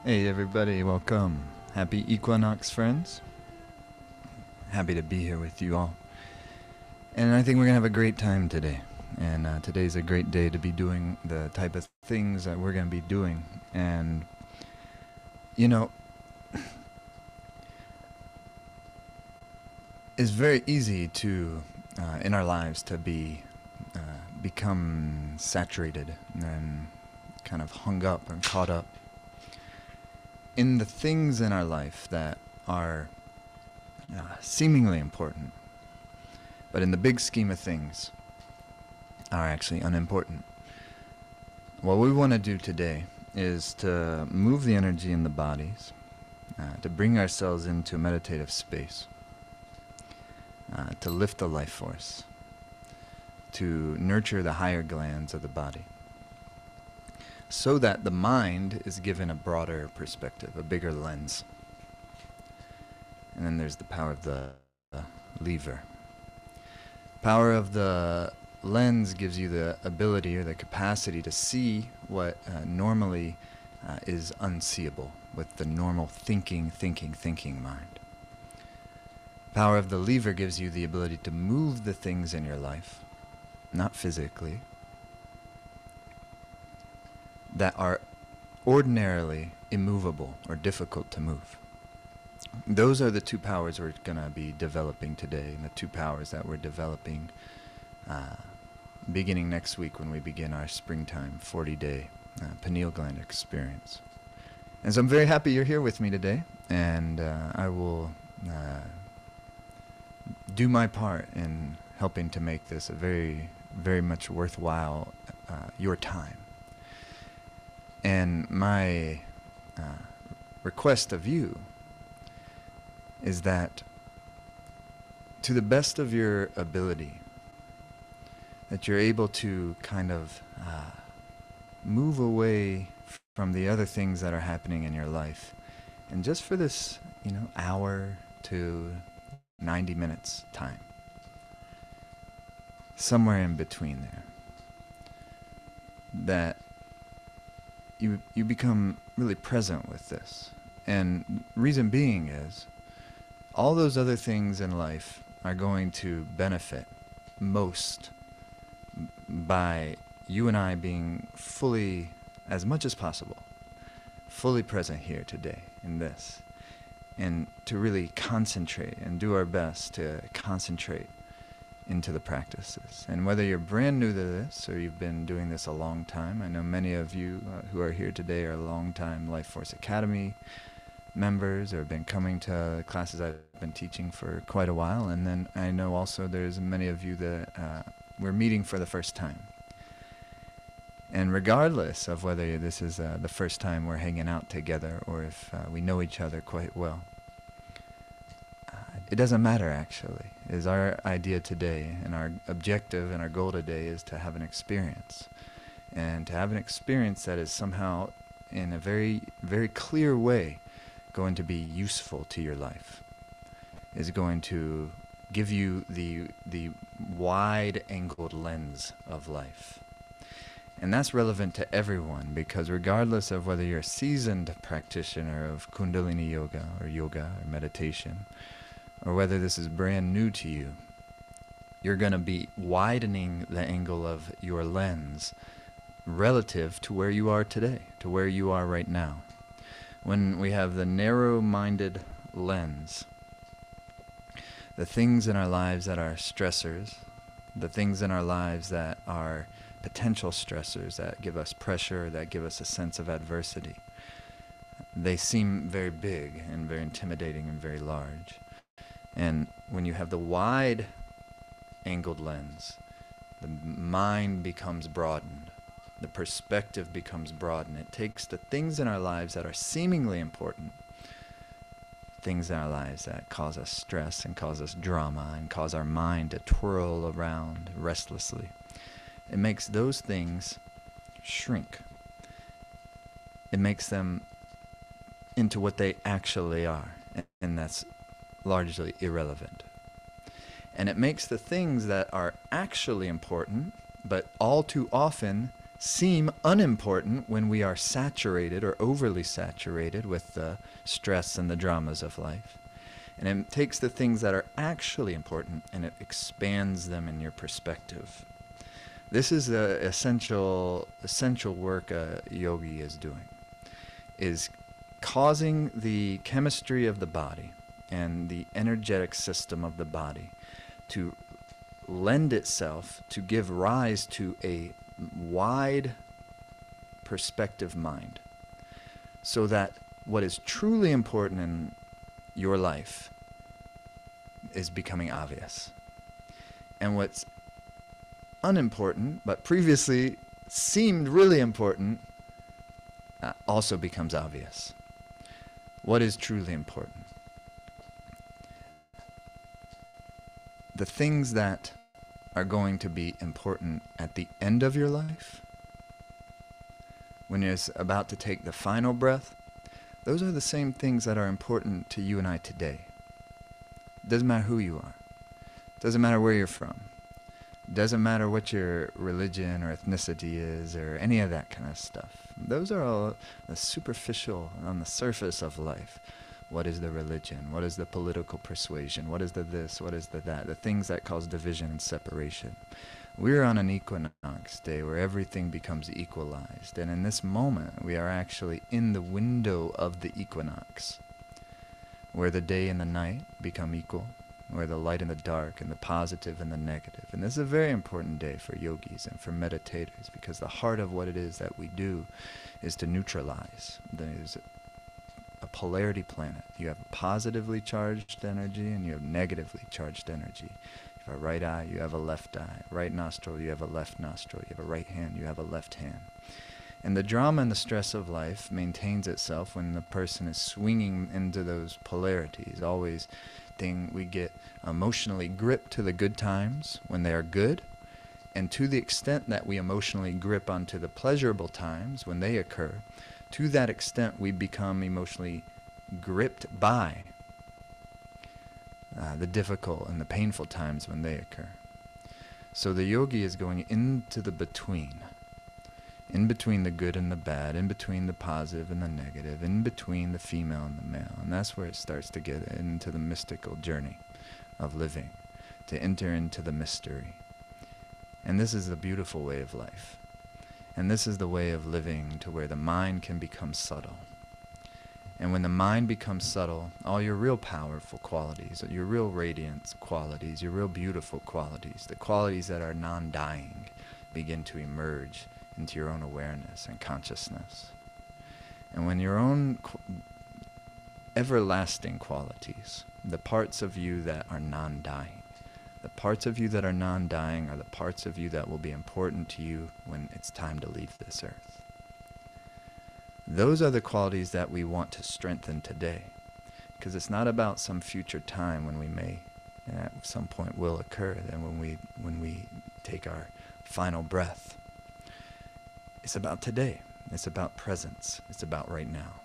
Hey everybody, welcome. Happy equinox, friends. Happy to be here with you all. And I think we're going to have a great time today. And today's a great day to be doing the type of things that we're going to be doing. And, you know, it's very easy to, in our lives, to become saturated and kind of hung up and caught up in the things in our life that are seemingly important, but in the big scheme of things are actually unimportant. What we want to do today is to move the energy in the bodies, to bring ourselves into a meditative space, to lift the life force, to nurture the higher glands of the body, so that the mind is given a broader perspective, a bigger lens. And then there's the power of the lever. Power of the lens gives you the ability or the capacity to see what normally is unseeable with the normal thinking mind. Power of the lever gives you the ability to move the things in your life, not physically, that are ordinarily immovable or difficult to move. Those are the two powers we're going to be developing today, and the two powers that we're developing beginning next week when we begin our springtime 40-day pineal gland experience. And so I'm very happy you're here with me today, and I will do my part in helping to make this a very, very much worthwhile your time. And my request of you is that, to the best of your ability, that you're able to kind of move away from the other things that are happening in your life, and just for this, hour to 90 minutes time, somewhere in between there, that you become really present with this. And reason being is, all those other things in life are going to benefit most by you and I being fully, as much as possible, fully present here today in this, and to really concentrate and do our best to concentrate into the practices. And whether you're brand new to this or you've been doing this a long time, I know many of you who are here today are long-time Life Force Academy members or have been coming to classes I've been teaching for quite a while. And then I know also there's many of you that we're meeting for the first time. And regardless of whether this is the first time we're hanging out together or if we know each other quite well, it doesn't matter actually. Is our idea today, and our objective and our goal today, is to have an experience. And to have an experience that is somehow, in a very, very clear way, going to be useful to your life. Is going to give you the wide-angled lens of life. And that's relevant to everyone, because regardless of whether you're a seasoned practitioner of Kundalini yoga or meditation, or whether this is brand new to you, you're going to be widening the angle of your lens relative to where you are today, to where you are right now. When we have the narrow-minded lens, the things in our lives that are stressors, the things in our lives that are potential stressors that give us pressure, that give us a sense of adversity, they seem very big and very intimidating and very large. And when you have the wide-angled lens, the mind becomes broadened. The perspective becomes broadened. It takes the things in our lives that are seemingly important, things in our lives that cause us stress and cause us drama and cause our mind to twirl around restlessly. It makes those things shrink. It makes them into what they actually are, and that's largely irrelevant. And it makes the things that are actually important, but all too often seem unimportant when we are saturated or overly saturated with the stress and the dramas of life. And it takes the things that are actually important and it expands them in your perspective. This is the essential work a yogi is doing, is causing the chemistry of the body and the energetic system of the body to lend itself to give rise to a wide perspective mind, so that what is truly important in your life is becoming obvious, and what's unimportant but previously seemed really important also becomes obvious. What is truly important? The things that are going to be important at the end of your life, when you're about to take the final breath, those are the same things that are important to you and I today. Doesn't matter who you are. Doesn't matter where you're from. Doesn't matter what your religion or ethnicity is or any of that kind of stuff. Those are all the superficial, on the surface of life. What is the religion? What is the political persuasion? What is the this? What is the that? The things that cause division and separation. We're on an equinox day where everything becomes equalized. And in this moment, we are actually in the window of the equinox, where the day and the night become equal, where the light and the dark and the positive and the negative. And this is a very important day for yogis and for meditators, because the heart of what it is that we do is to neutralize. There's a polarity planet. You have a positively charged energy and you have negatively charged energy. You have a right eye, you have a left eye. Right nostril, you have a left nostril. You have a right hand, you have a left hand. And the drama and the stress of life maintains itself when the person is swinging into those polarities. Always we get emotionally gripped to the good times when they are good, and to the extent that we emotionally grip onto the pleasurable times when they occur, to that extent we become emotionally gripped by the difficult and the painful times when they occur. So the yogi is going into the between. In between the good and the bad, in between the positive and the negative, in between the female and the male. And that's where it starts to get into the mystical journey of living, to enter into the mystery. And this is the beautiful way of life. And this is the way of living to where the mind can become subtle. And when the mind becomes subtle, all your real powerful qualities, your real radiance qualities, your real beautiful qualities, the qualities that are non-dying, begin to emerge into your own awareness and consciousness. And when your own everlasting qualities, the parts of you that are non-dying, the parts of you that are non-dying are the parts of you that will be important to you when it's time to leave this earth. Those are the qualities that we want to strengthen today, because it's not about some future time when we may, at some point will occur, then when we take our final breath. It's about today. It's about presence. It's about right now.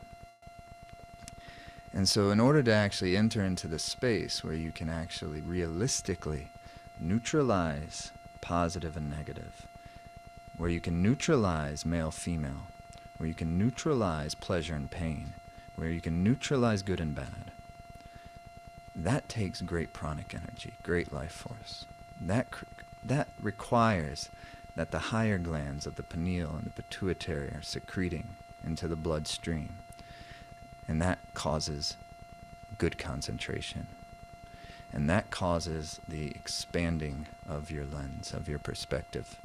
And so in order to actually enter into the space where you can actually realistically neutralize positive and negative, where you can neutralize male-female, where you can neutralize pleasure and pain, where you can neutralize good and bad, that takes great pranic energy, great life force. That requires that the higher glands of the pineal and the pituitary are secreting into the bloodstream. And that causes good concentration. And that causes the expanding of your lens, of your perspective.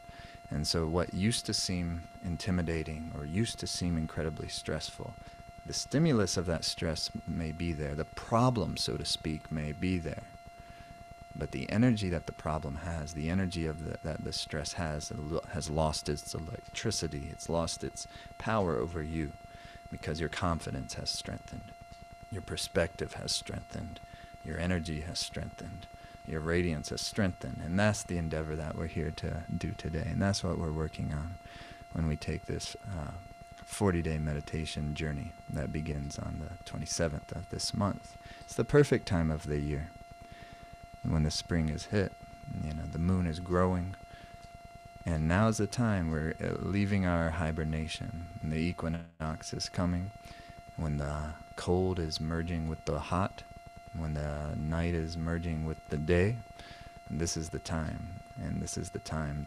And so what used to seem intimidating or used to seem incredibly stressful, the stimulus of that stress may be there. The problem, so to speak, may be there. But the energy that the problem has, the energy of that the stress has lost its electricity. It's lost its power over you, because your confidence has strengthened. Your perspective has strengthened. Your energy has strengthened. Your radiance has strengthened. And that's the endeavor that we're here to do today. And that's what we're working on when we take this 40-day meditation journey that begins on the 27th of this month. It's the perfect time of the year. And when the spring is hit, the moon is growing, and now is the time we're leaving our hibernation, and the equinox is coming, when the cold is merging with the hot, when the night is merging with the day. And this is the time, and this is the time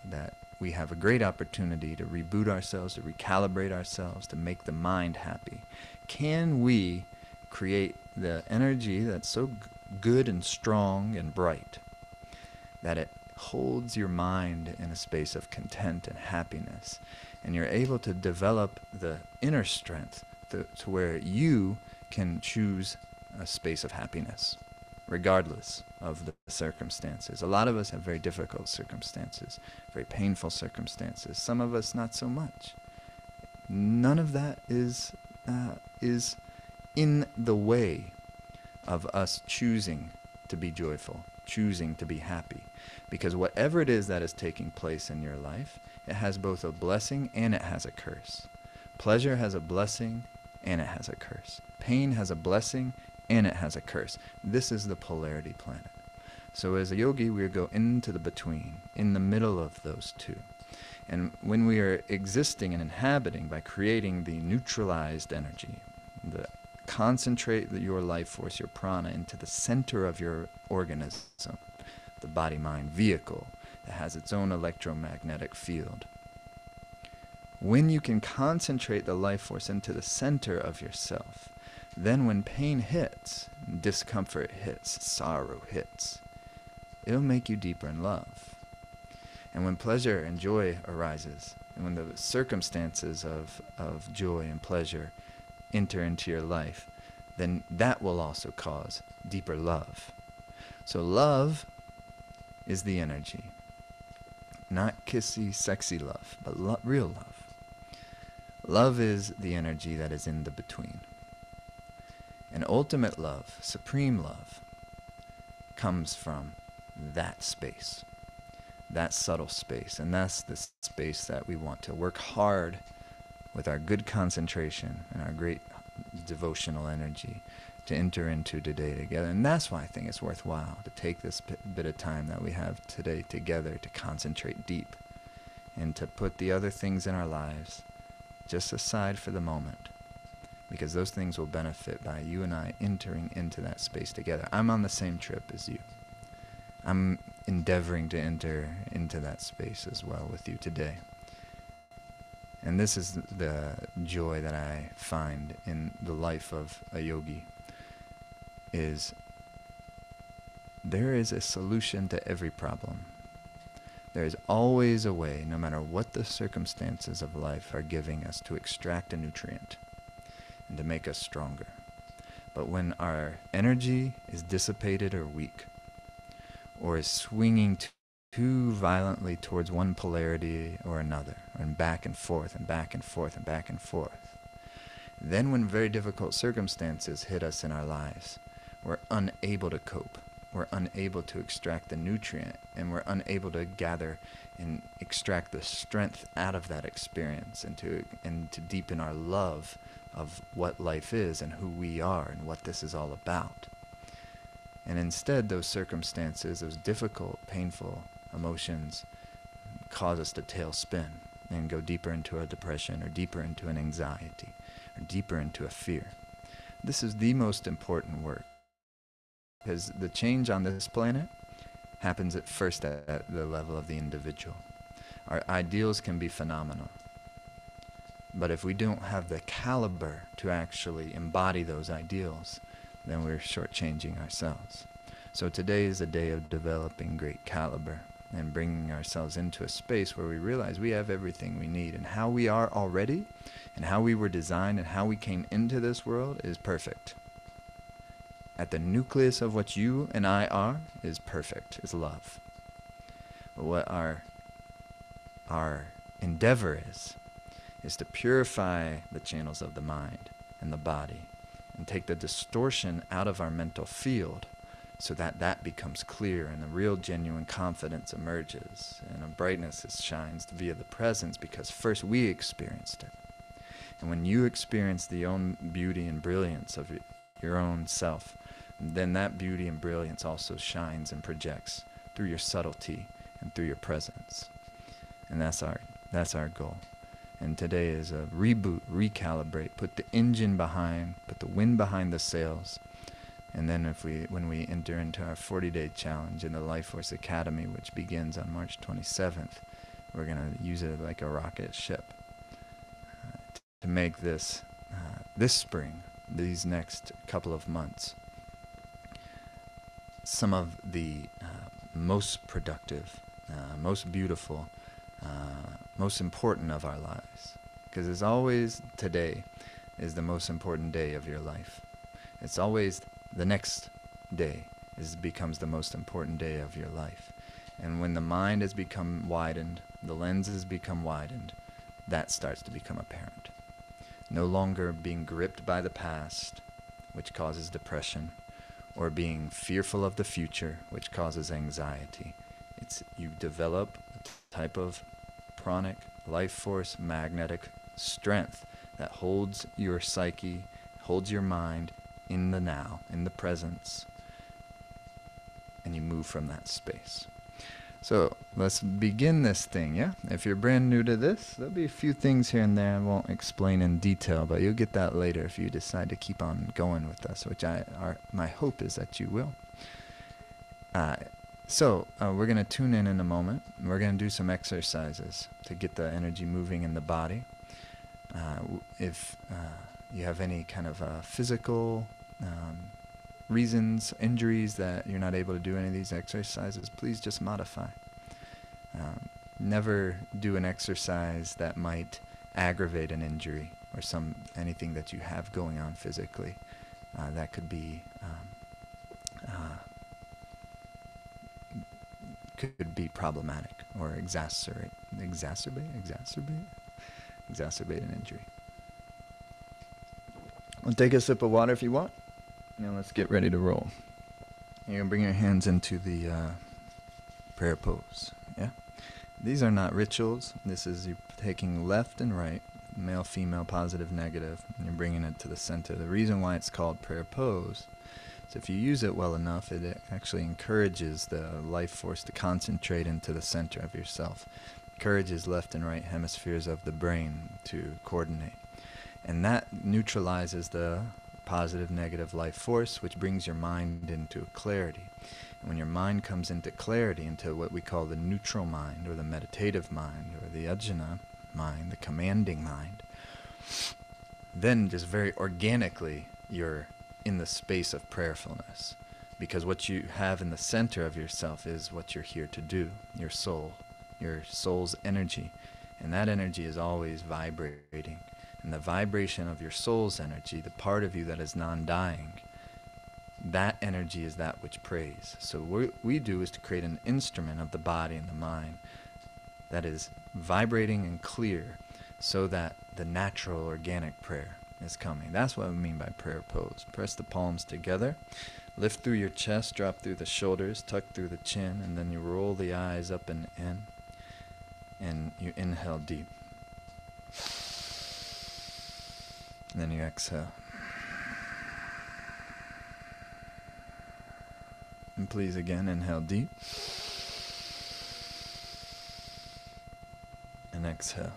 that we have a great opportunity to reboot ourselves, to recalibrate ourselves, to make the mind happy. Can we create the energy that's so good and strong and bright that it holds your mind in a space of content and happiness, and you're able to develop the inner strength to where you can choose a space of happiness regardless of the circumstances. A lot of us have very difficult circumstances, very painful circumstances. Some of us not so much. None of that is in the way of us choosing to be joyful, choosing to be happy. Because whatever it is that is taking place in your life, it has both a blessing and it has a curse. Pleasure has a blessing and it has a curse. Pain has a blessing and it has a curse. This is the polarity planet. So as a yogi, we go into the between, in the middle of those two. And when we are existing and inhabiting by creating the neutralized energy, concentrate your life force, your prana, into the center of your organism, the body-mind vehicle that has its own electromagnetic field. When you can concentrate the life force into the center of yourself, then when pain hits, discomfort hits, sorrow hits, it'll make you deeper in love. And when pleasure and joy arises, and when the circumstances of joy and pleasure enter into your life, then that will also cause deeper love. So love is the energy. Not kissy, sexy love, but real love. Love is the energy that is in the between. And ultimate love, supreme love, comes from that space, that subtle space. And that's the space that we want to work hard with our good concentration and our great devotional energy to enter into today together. And that's why I think it's worthwhile to take this bit of time that we have today together to concentrate deep and to put the other things in our lives just aside for the moment, because those things will benefit by you and I entering into that space together. I'm on the same trip as you. I'm endeavoring to enter into that space as well with you today. And this is the joy that I find in the life of a yogi, is there is a solution to every problem. There is always a way, no matter what the circumstances of life are giving us, to extract a nutrient and to make us stronger. But when our energy is dissipated or weak, or is swinging too violently towards one polarity or another, and back and forth and back and forth and back and forth, then when very difficult circumstances hit us in our lives, we're unable to cope. We're unable to extract the nutrient, and we're unable to gather and extract the strength out of that experience, and to deepen our love of what life is and who we are and what this is all about. And instead, those circumstances, those difficult, painful emotions cause us to tailspin and go deeper into a depression, or deeper into an anxiety, or deeper into a fear. This is the most important work, because the change on this planet happens at first at the level of the individual. Our ideals can be phenomenal, but if we don't have the caliber to actually embody those ideals, then we're shortchanging ourselves. So today is a day of developing great caliber and bringing ourselves into a space where we realize we have everything we need, and how we are already, and how we were designed, and how we came into this world is perfect. At the nucleus of what you and I are is perfect, is love. But what our endeavor is to purify the channels of the mind and the body, and take the distortion out of our mental field, so that that becomes clear, and a real genuine confidence emerges, and a brightness shines via the presence, because first we experienced it. And when you experience the own beauty and brilliance of your own self, then that beauty and brilliance also shines and projects through your subtlety and through your presence. And that's our goal. And today is a reboot, recalibrate, put the engine behind, put the wind behind the sails. And then when we enter into our 40-day challenge in the Life Force Academy, which begins on March 27th, we're going to use it like a rocket ship to make this spring, these next couple of months, some of the most productive, most beautiful, most important of our lives. Because as always, today is the most important day of your life. It's always the next day becomes the most important day of your life. And when the mind has become widened, the lens has become widened, that starts to become apparent. No longer being gripped by the past, which causes depression, or being fearful of the future, which causes anxiety. You develop a type of pranic, life force, magnetic strength that holds your psyche, holds your mind in the now, in the presence, and you move from that space. So let's begin this thing, yeah? If you're brand new to this, there'll be a few things here and there I won't explain in detail, but you'll get that later if you decide to keep on going with us, which my hope is that you will. So we're going to tune in a moment. We're going to do some exercises to get the energy moving in the body. If you have any kind of physical reasons, injuries that you're not able to do any of these exercises, please just modify. Never do an exercise that might aggravate an injury or anything that you have going on physically. That could be problematic or exacerbate an injury. Well, take a sip of water if you want. Now let's get ready to roll. You're going to bring your hands into the prayer pose. Yeah? These are not rituals. This is you taking left and right, male, female, positive, negative, and you're bringing it to the center. The reason why it's called prayer pose is if you use it well enough, it actually encourages the life force to concentrate into the center of yourself. Encourages left and right hemispheres of the brain to coordinate. And that neutralizes the positive, negative life force, which brings your mind into clarity. And when your mind comes into clarity, into what we call the neutral mind, or the meditative mind, or the ajna mind, the commanding mind, then just very organically you're in the space of prayerfulness. Because what you have in the center of yourself is what you're here to do, your soul, your soul's energy. And that energy is always vibrating. And the vibration of your soul's energy, the part of you that is non-dying, that energy is that which prays. So what we do is to create an instrument of the body and the mind that is vibrating and clear so that the natural organic prayer is coming. That's what we mean by prayer pose. Press the palms together, lift through your chest, drop through the shoulders, tuck through the chin, and then you roll the eyes up and in, and you inhale deep. And then you exhale. And please again, inhale deep. And exhale.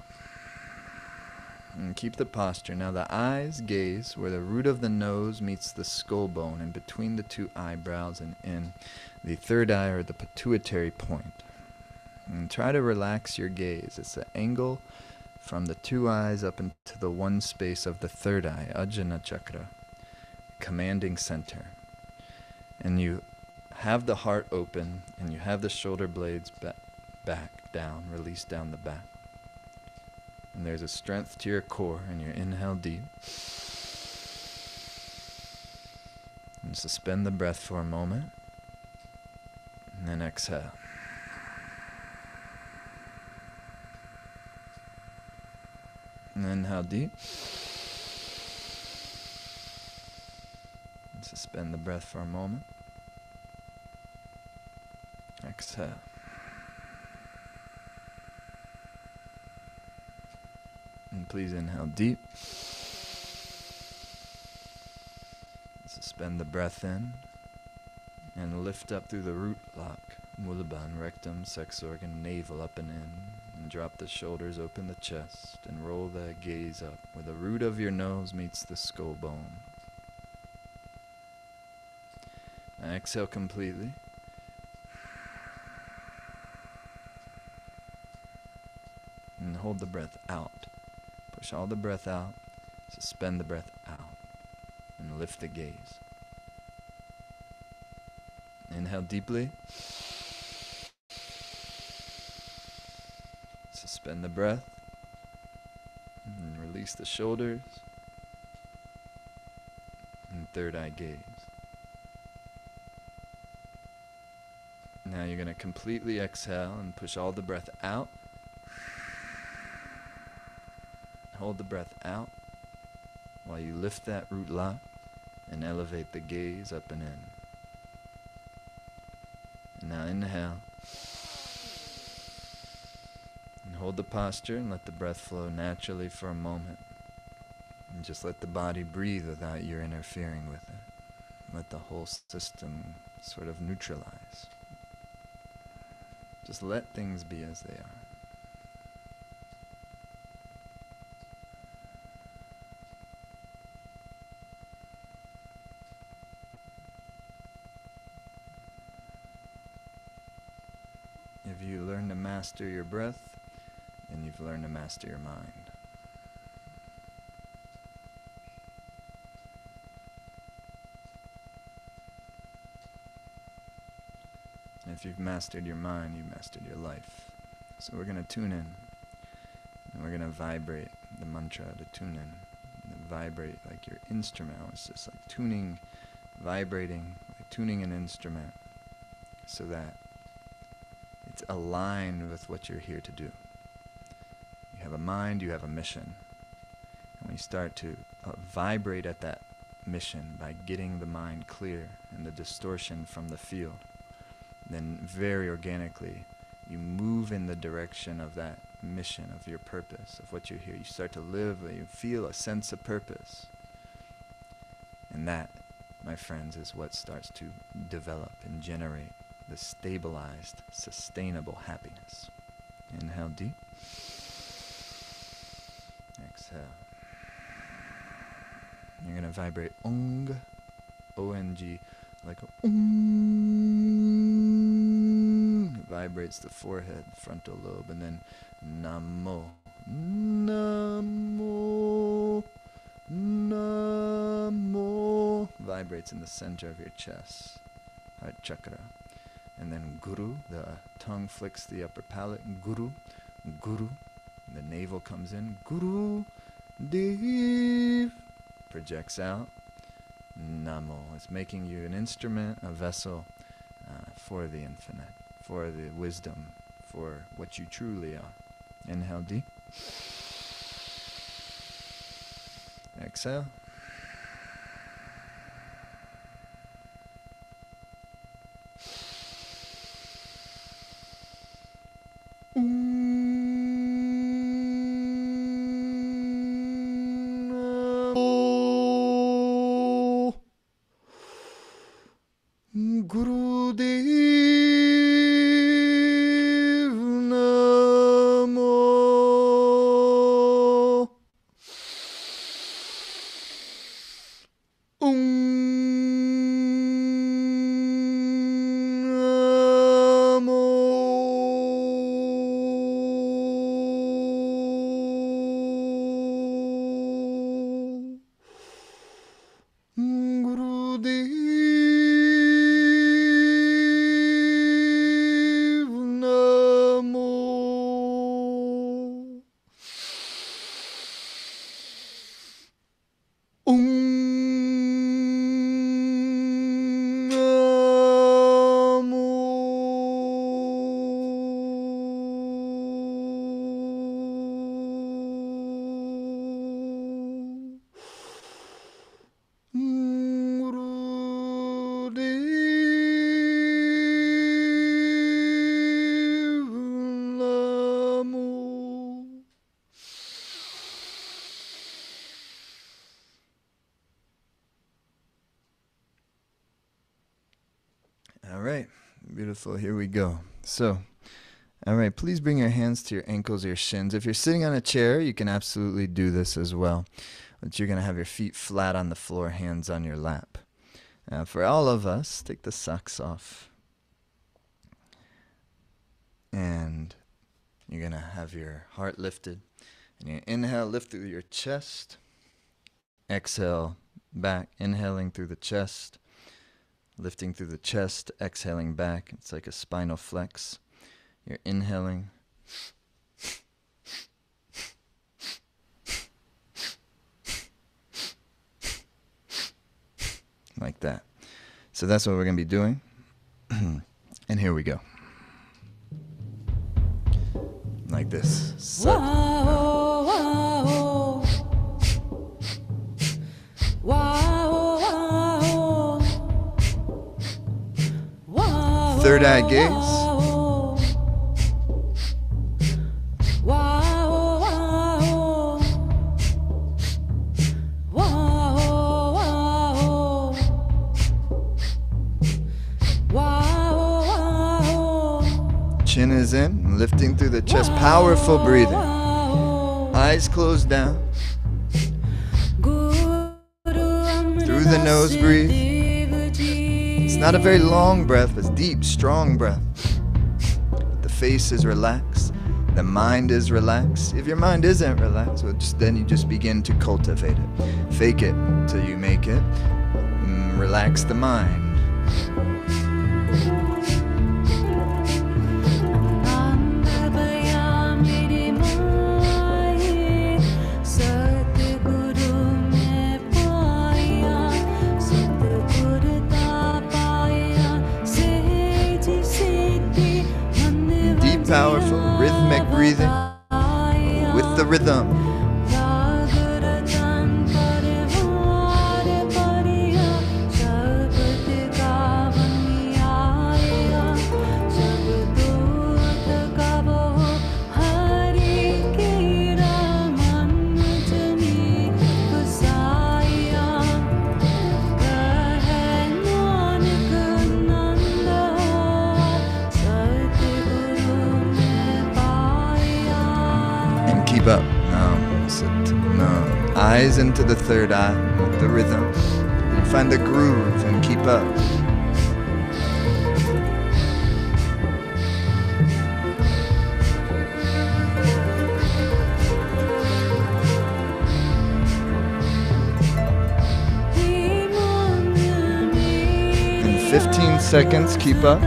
And keep the posture. Now the eyes gaze where the root of the nose meets the skull bone and between the two eyebrows and in the third eye or the pituitary point. And try to relax your gaze. It's the angle from the two eyes up into the one space of the third eye, Ajna Chakra, commanding center. And you have the heart open and you have the shoulder blades back down, release down the back. And there's a strength to your core, and you inhale deep. And suspend the breath for a moment. And then exhale. And inhale deep. And suspend the breath for a moment. Exhale. And please inhale deep. Suspend the breath in. And lift up through the root lock. Mulaban, rectum, sex organ, navel up and in. And drop the shoulders, open the chest, and roll that gaze up where the root of your nose meets the skull bone. Now exhale completely. And hold the breath out. Push all the breath out. Suspend the breath out. And lift the gaze. Inhale deeply. Suspend the breath. And release the shoulders. And third eye gaze. Now you're going to completely exhale and push all the breath out. Hold the breath out while you lift that root lock and elevate the gaze up and in. And now inhale. And hold the posture and let the breath flow naturally for a moment. And just let the body breathe without you interfering with it. Let the whole system sort of neutralize. Just let things be as they are. If you learn to master your breath, then you've learned to master your mind. And if you've mastered your mind, you've mastered your life. So we're going to tune in, and we're going to vibrate the mantra to tune in. And vibrate like your instrument. It's just like tuning, vibrating, like tuning an instrument so that it's aligned with what you're here to do. You have a mind, you have a mission. And when you start to vibrate at that mission by getting the mind clear and the distortion from the field, then very organically you move in the direction of that mission, of your purpose, of what you're here. You start to live, you feel a sense of purpose. And that, my friends, is what starts to develop and generate the stabilized, sustainable happiness. Inhale deep. Exhale. You're going to vibrate Ong, O-N-G, like a It vibrates the forehead, frontal lobe, and then Namo, Namo, Namo, vibrates in the center of your chest, heart chakra. And then Guru, the tongue flicks the upper palate, Guru, Guru, the navel comes in, Guru, Dev, projects out, Namo. It's making you an instrument, a vessel for the infinite, for the wisdom, for what you truly are. Inhale deep. Exhale. Gurudev Namo. Namo. Gurudev Namo. All right, beautiful. Here we go. So, All right, please bring your hands to your ankles or your shins. If you're sitting on a chair, you can absolutely do this as well. But you're going to have your feet flat on the floor, hands on your lap. For all of us, take the socks off. And you're going to have your heart lifted. And you inhale, lift through your chest. Exhale, back, inhaling through the chest. Lifting through the chest, exhaling back. It's like a spinal flex. You're inhaling. Like that. So that's what we're going to be doing. And here we go. Like this. So, third eye gaze. Chin is in, lifting through the chest, powerful breathing. Eyes closed down. Through the nose, breathe. It's not a very long breath, but it's deep, strong breath. The face is relaxed. The mind is relaxed. If your mind isn't relaxed, well, then you just begin to cultivate it. Fake it till you make it. Relax the mind. Powerful rhythmic breathing with the rhythm. Keep up. No. Sit. No. Eyes into the third eye with the rhythm. And find the groove and keep up. In 15 seconds, keep up.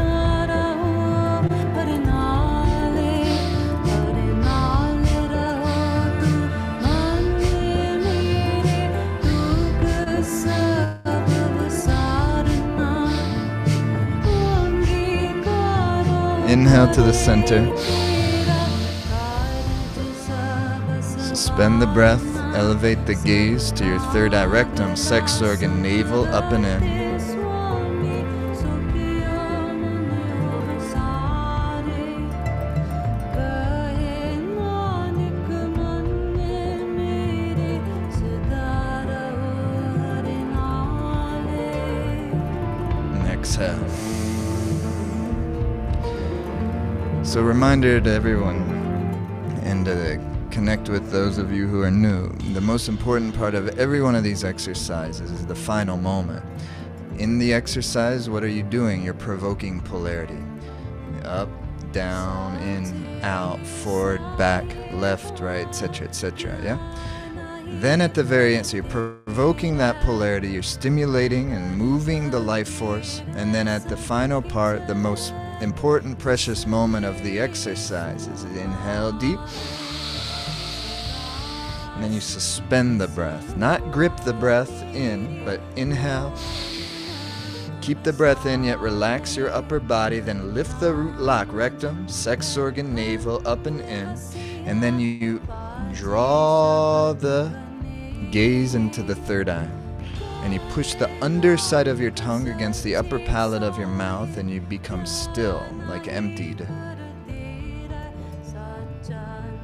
Inhale to the center. Suspend the breath. Elevate the gaze to your third eye, rectum, sex organ, navel, up and in. And exhale. So reminder to everyone, and to connect with those of you who are new, the most important part of every one of these exercises is the final moment. In the exercise, what are you doing? You're provoking polarity. Up, down, in, out, forward, back, left, right, etc., yeah? Then at the very end, so you're provoking that polarity, you're stimulating and moving the life force, and then at the final part, the most important, precious moment of the exercise is inhale deep, and then you suspend the breath. Not grip the breath in, but inhale. Keep the breath in, yet relax your upper body, then lift the root lock, rectum, sex organ, navel, up and in, and then you draw the gaze into the third eye. And you push the underside of your tongue against the upper palate of your mouth, and you become still, like emptied.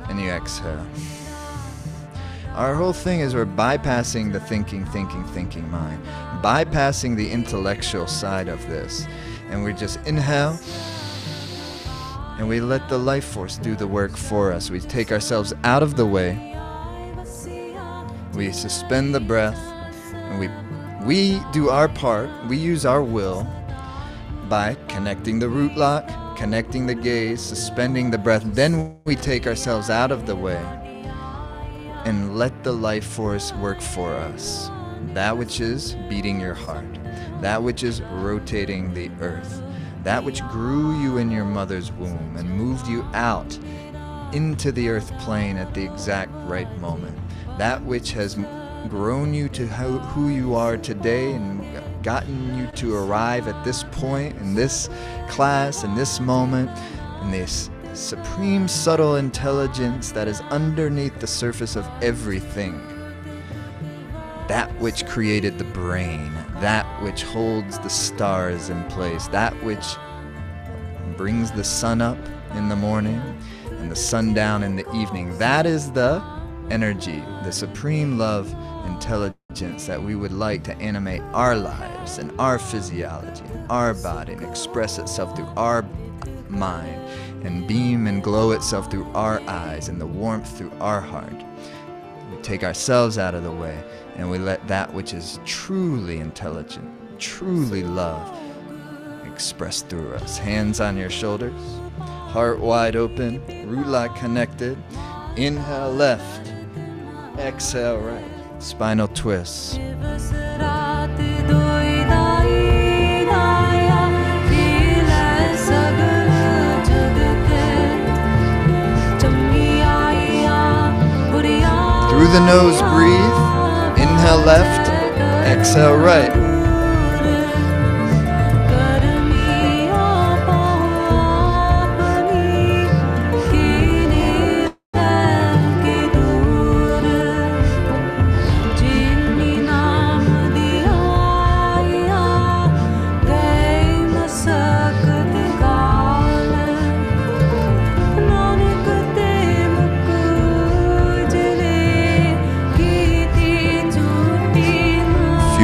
And you exhale. Our whole thing is we're bypassing the thinking mind. Bypassing the intellectual side of this. And we just inhale. and we let the life force do the work for us. We take ourselves out of the way. We suspend the breath, and we do our part. We use our will by connecting the root lock, connecting the gaze, suspending the breath. Then we take ourselves out of the way and let the life force work for us. That which is beating your heart, that which is rotating the earth, that which grew you in your mother's womb and moved you out into the earth plane at the exact right moment, that which has grown you to who you are today and gotten you to arrive at this point in this class, in this moment, in this supreme subtle intelligence that is underneath the surface of everything. That which created the brain, that which holds the stars in place, that which brings the sun up in the morning and the sun down in the evening. That is the energy, the supreme love intelligence that we would like to animate our lives and our physiology, and our body, and express itself through our mind, and beam and glow itself through our eyes, and the warmth through our heart. We take ourselves out of the way, and we let that which is truly intelligent, truly love, express through us. Hands on your shoulders, heart wide open, root lock connected. Inhale left, exhale right. Spinal twists. Through the nose, breathe. Inhale left, exhale right.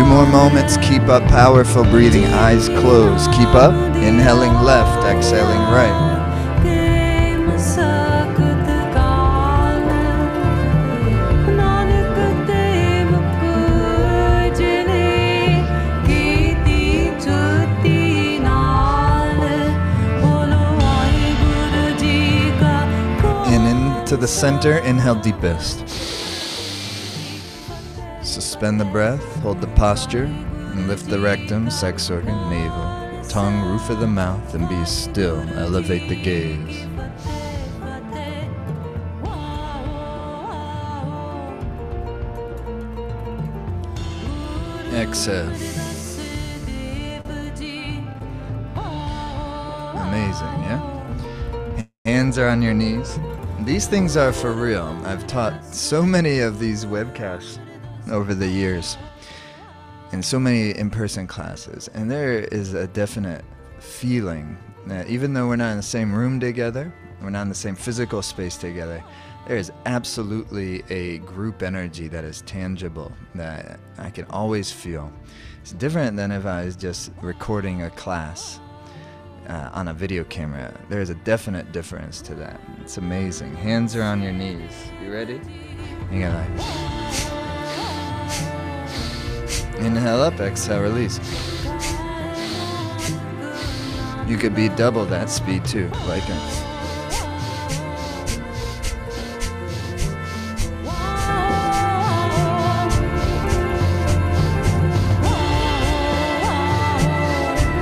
More moments. Keep up powerful breathing, eyes closed. Keep up. Inhaling left, exhaling right. And into the center, inhale deepest. Suspend the breath, hold the posture, and lift the rectum, sex organ, navel, tongue, roof of the mouth, and be still. Elevate the gaze. Exhale. Amazing, yeah? Hands are on your knees. These things are for real. I've taught so many of these webcasts over the years in so many in-person classes, and there is a definite feeling that even though we're not in the same room together, we're not in the same physical space together, there is absolutely a group energy that is tangible that I can always feel. It's different than if I was just recording a class on a video camera. There's a definite difference to that. It's amazing. Hands are on your knees. You ready? You gotta inhale up, exhale, release. You could be double that speed too, like a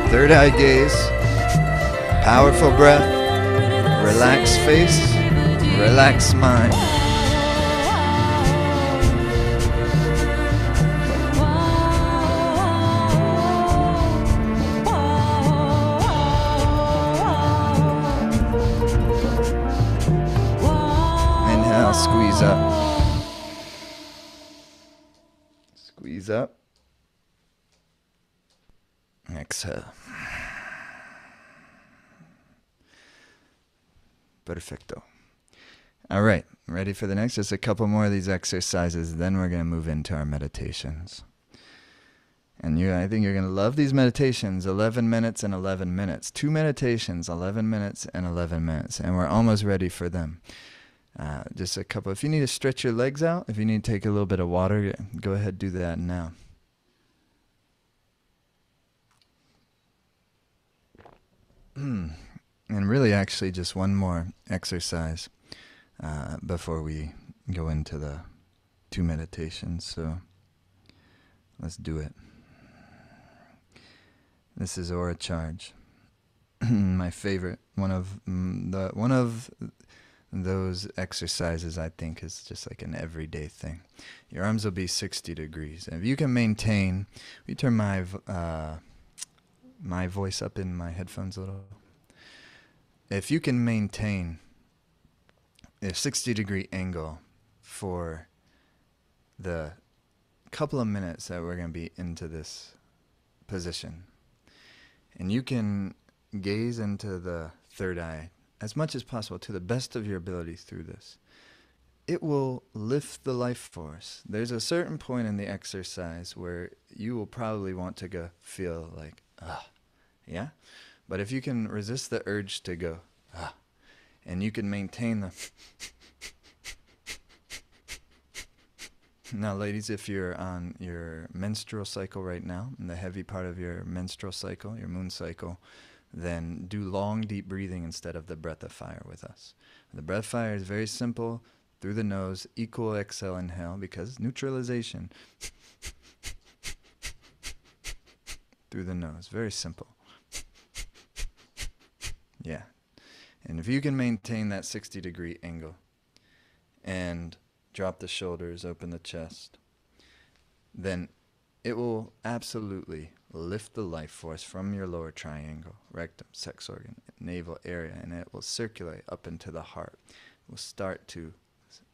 third eye gaze, powerful breath, relaxed face, relaxed mind. Squeeze up. Squeeze up. Exhale. Perfecto. All right, ready for the next? Just a couple more of these exercises, then we're going to move into our meditations. And I think you're going to love these meditations, 11 minutes and 11 minutes. 2 meditations, 11 minutes and 11 minutes. And we're almost ready for them. Just a couple. If you need to stretch your legs out, if you need to take a little bit of water, go ahead, do that now. And really actually just one more exercise before we go into the 2 meditations. So let's do it. This is Aura Charge. My favorite. One of those exercises I think is just like an everyday thing. Your arms will be 60 degrees. And if you can maintain, we turn my voice up in my headphones a little. If you can maintain a 60-degree angle for the couple of minutes that we're going to be into this position, and you can gaze into the third eye as much as possible to the best of your ability through this, it will lift the life force. There's a certain point in the exercise where you will probably want to go feel like, yeah? But if you can resist the urge to go, and you can maintain the... Now, ladies, if you're on your menstrual cycle right now, in the heavy part of your menstrual cycle, your moon cycle, then do long, deep breathing instead of the breath of fire with us. The breath of fire is very simple, through the nose, equal exhale, inhale, because neutralization. Through the nose, very simple. Yeah. And if you can maintain that 60-degree angle and drop the shoulders, open the chest, then it will absolutely lift the life force from your lower triangle, rectum, sex organ, navel area, and it will circulate up into the heart. It will start to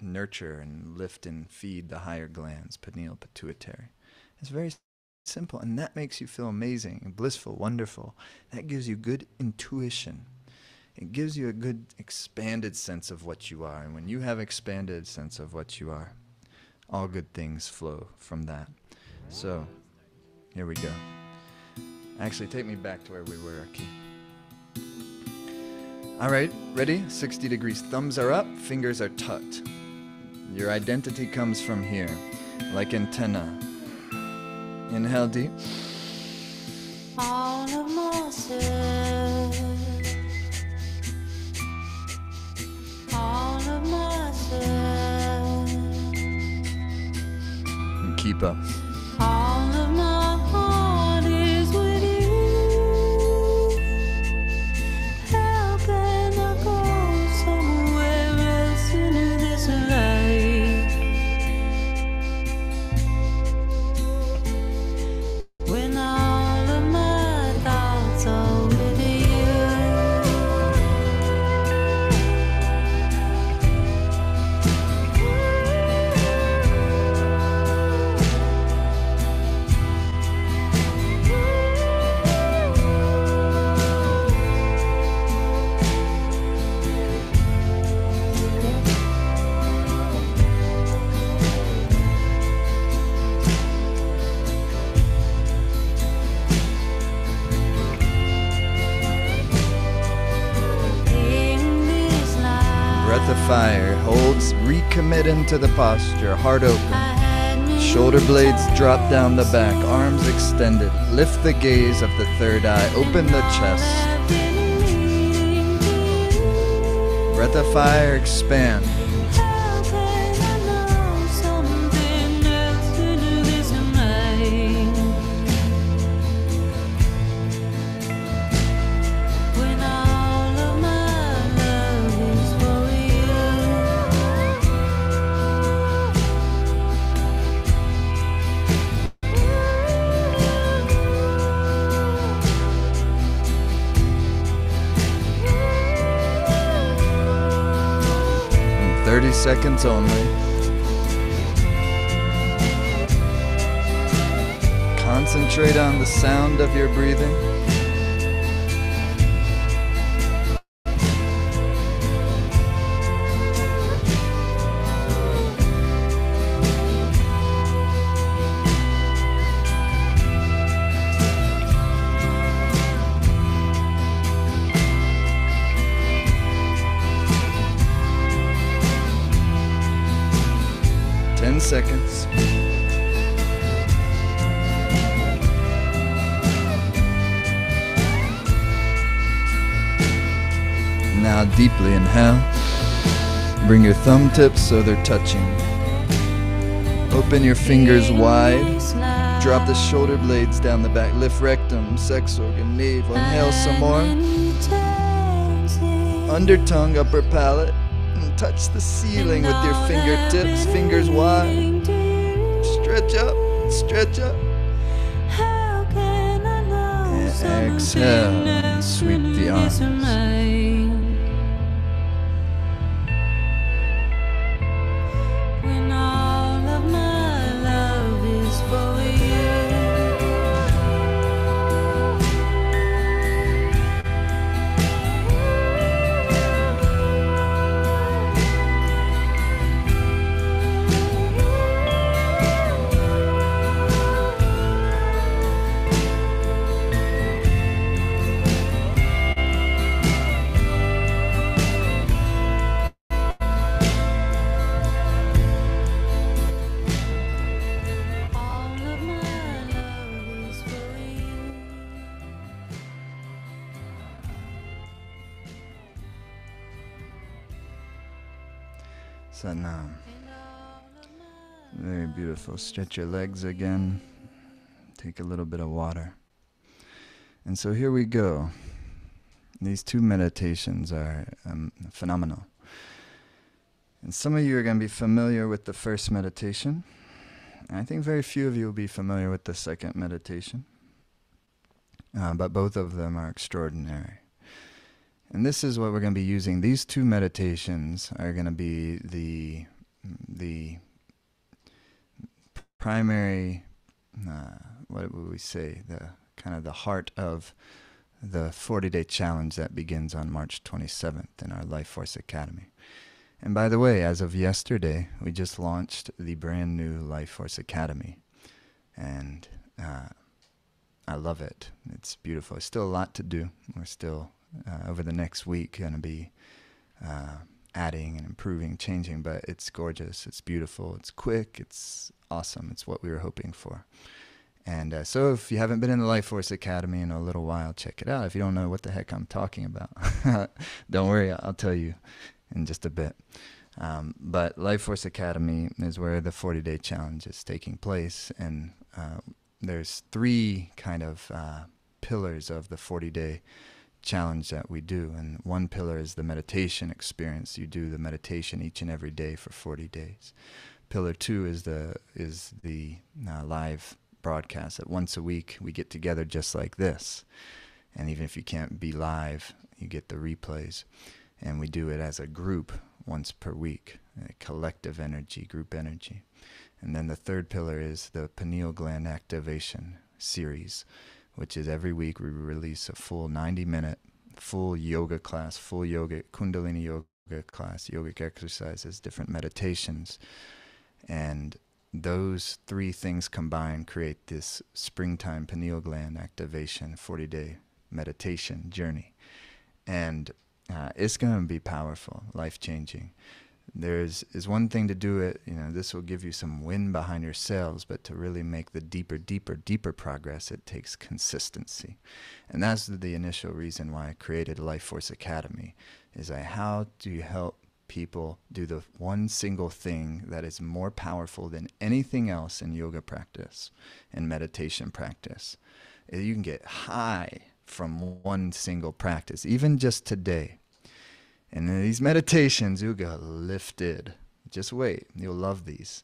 nurture and lift and feed the higher glands, pineal, pituitary. It's very simple, and that makes you feel amazing and blissful, wonderful. That gives you good intuition. It gives you a good expanded sense of what you are. And when you have expanded sense of what you are, all good things flow from that. So, here we go. Actually, take me back to where we were, Aki. All right, ready? 60 degrees. Thumbs are up, fingers are tucked. Your identity comes from here, like antenna. Inhale deep. All of myself. All of myself. And keep up. All of my heart is with you. How can I go somewhere else into this life when all of my thoughts are with you? Fire holds, recommit into the posture, heart open, shoulder blades drop down the back, arms extended, lift the gaze of the third eye, open the chest, breath of fire, expand. In 30 seconds only. Concentrate on the sound of your breathing. 10 seconds. Now deeply inhale. Bring your thumb tips so they're touching. Open your fingers wide. Drop the shoulder blades down the back. Lift rectum, sex organ, navel. Inhale some more. Under tongue, upper palate. And touch the ceiling with your fingertips. Fingers wide. Stretch up, stretch up. And exhale and sweep the arms. Satnam. Very beautiful. Stretch your legs again. Take a little bit of water. And so here we go. These two meditations are phenomenal. And some of you are going to be familiar with the first meditation. I think very few of you will be familiar with the second meditation. But both of them are extraordinary. And this is what we're going to be using. These two meditations are going to be the primary, what would we say, the kind of the heart of the 40-day challenge that begins on March 27th in our Life Force Academy. And by the way, as of yesterday, we just launched the brand new Life Force Academy. And I love it. It's beautiful. It's still a lot to do. We're still over the next week going to be adding and improving, changing, but it's gorgeous, it's beautiful, it's quick, it's awesome, it's what we were hoping for. And so if you haven't been in the Life Force Academy in a little while, check it out. If you don't know what the heck I'm talking about, don't worry, I'll tell you in just a bit. But Life Force Academy is where the 40-day challenge is taking place, and there's three kind of pillars of the 40-day challenge that we do. And one pillar is the meditation experience. You do the meditation each and every day for 40 days. Pillar 2 is the live broadcast. That once a week we get together just like this. And even if you can't be live, you get the replays. And we do it as a group once per week. A collective energy, group energy. And then the third pillar is the Pineal Gland activation series, which is every week we release a full 90-minute full yoga class, full yoga, Kundalini yoga class, yogic exercises, different meditations. And those three things combined create this springtime pineal gland activation 40-day meditation journey. And it's going to be powerful, life-changing. Is one thing to do it, this will give you some wind behind your sails, but to really make the deeper progress, it takes consistency. And that's the initial reason why I created Life Force Academy, is how do you help people do the one single thing that is more powerful than anything else in yoga practice and meditation practice. You can get high from one single practice, even just today. And in these meditations, you'll get lifted. Just wait. You'll love these.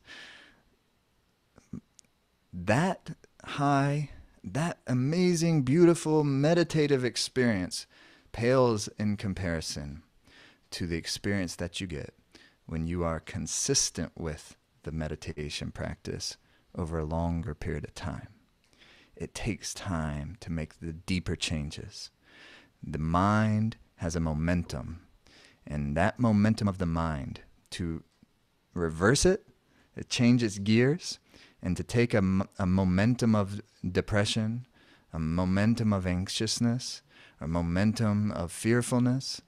That high, that amazing, beautiful, meditative experience pales in comparison to the experience that you get when you are consistent with the meditation practice over a longer period of time. It takes time to make the deeper changes. The mind has a momentum. And that momentum of the mind, to reverse it, it changes gears, and to take a momentum of depression, a momentum of anxiousness, a momentum of fearfulness,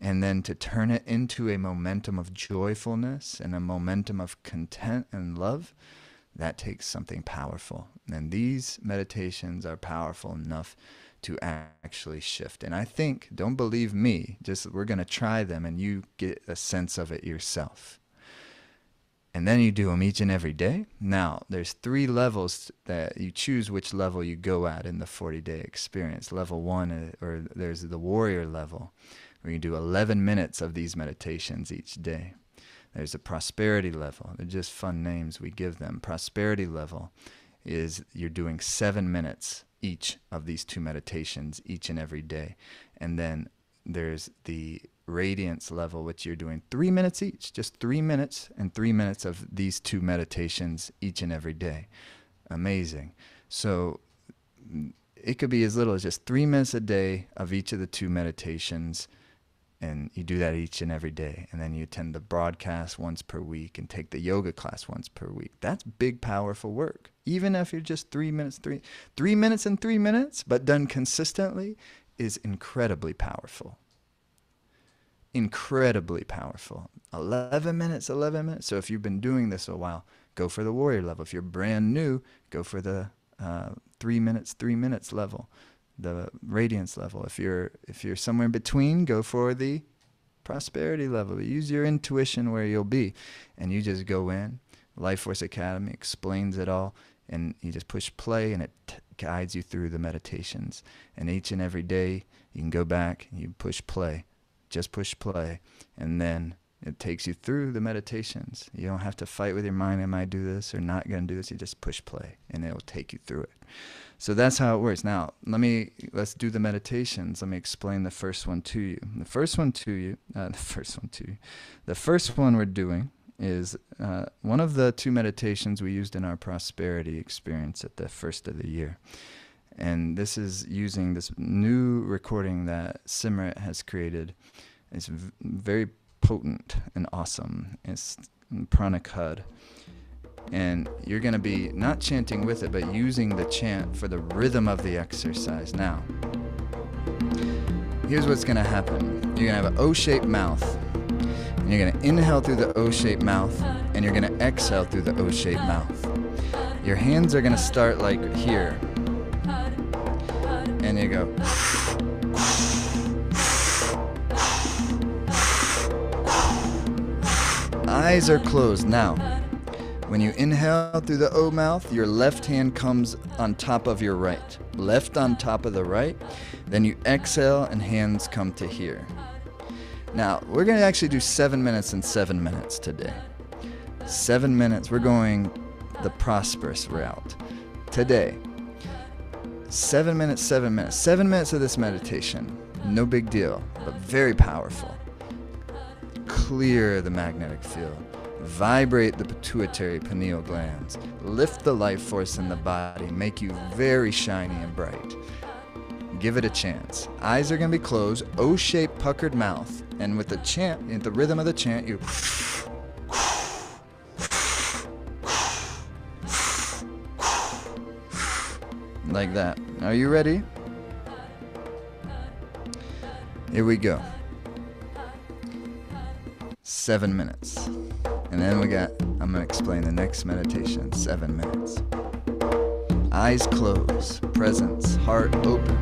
and then to turn it into a momentum of joyfulness and a momentum of content and love, that takes something powerful. And these meditations are powerful enough to actually shift. And I think, don't believe me, just we're going to try them and you get a sense of it yourself. And then you do them each and every day. Now, there's 3 levels that you choose which level you go at in the 40-day experience. Level 1, or there's the warrior level, where you do 11 minutes of these meditations each day. There's a prosperity level. They're just fun names we give them. Prosperity level is you're doing 7 minutes each of these 2 meditations each and every day. And then there's the radiance level, which you're doing 3 minutes each, just 3 minutes and 3 minutes of these 2 meditations each and every day. Amazing. So it could be as little as just 3 minutes a day of each of the 2 meditations. And you do that each and every day. And then you attend the broadcast once per week and take the yoga class once per week. That's big, powerful work. Even if you're just 3 minutes, 3 minutes and 3 minutes, but done consistently, is incredibly powerful. Incredibly powerful. 11 minutes, 11 minutes. So if you've been doing this a while, go for the warrior level. If you're brand new, go for the 3 minutes level. The radiance level. If you're somewhere in between, go for the prosperity level. Use your intuition where you'll be, and you just go in. Life Force Academy explains it all, and you just push play, and it guides you through the meditations. And each and every day, you can go back and you push play, just push play, and then it takes you through the meditations. You don't have to fight with your mind. Am I do this or not going to do this? You just push play, and it will take you through it. So that's how it works. Now, let's do the meditations. Let me explain the first one to you. The first one we're doing is one of the 2 meditations we used in our prosperity experience at the first of the year. And this is using this new recording that Simrat has created. It's very potent and awesome. It's Pranic HUD. And you're going to be not chanting with it, but using the chant for the rhythm of the exercise. Now, here's what's going to happen. You're going to have an O-shaped mouth. And you're going to inhale through the O-shaped mouth. And you're going to exhale through the O-shaped mouth. Your hands are going to start like here. And you go. Eyes are closed. Now, when you inhale through the O mouth, your left hand comes on top of your right. Left on top of the right. Then you exhale and hands come to here. Now, we're going to actually do 7 minutes and 7 minutes today. 7 minutes. We're going the prosperous route today. 7 minutes, 7 minutes. 7 minutes of this meditation. No big deal, but very powerful. Clear the magnetic field. Vibrate the pituitary pineal glands. Lift the life force in the body. Make you very shiny and bright. Give it a chance. Eyes are going to be closed. O-shaped puckered mouth. And with the chant, at the rhythm of the chant, you... like that. Are you ready? Here we go. 7 minutes. And then I'm going to explain the next meditation, 7 minutes. Eyes closed, presence, heart open.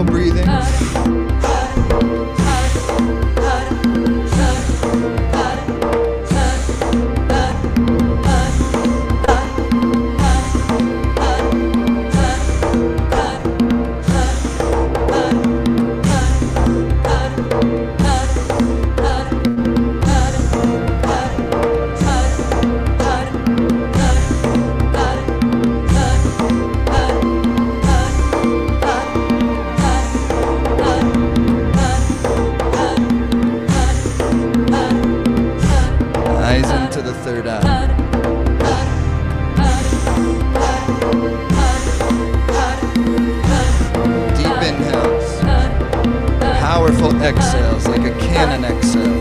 Breathing Deep inhales. Powerful exhales, like a cannon exhale.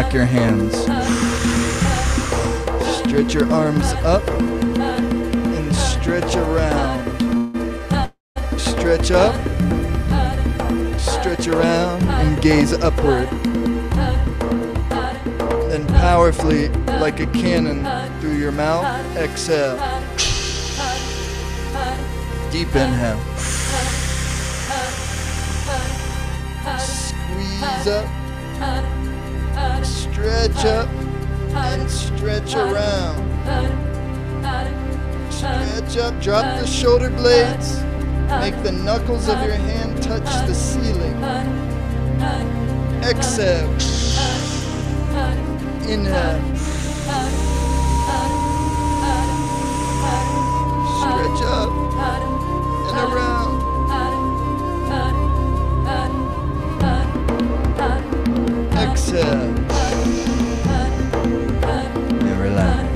take your hands. Stretch your arms up and stretch around. Stretch up, stretch around, and gaze upward. Then powerfully, like a cannon, through your mouth, exhale. Deep inhale. Squeeze up, stretch up, and stretch around. Stretch up, drop the shoulder blades. Make the knuckles of your hand touch the ceiling. Exhale. Inhale. Stretch up and around. Exhale. And relax.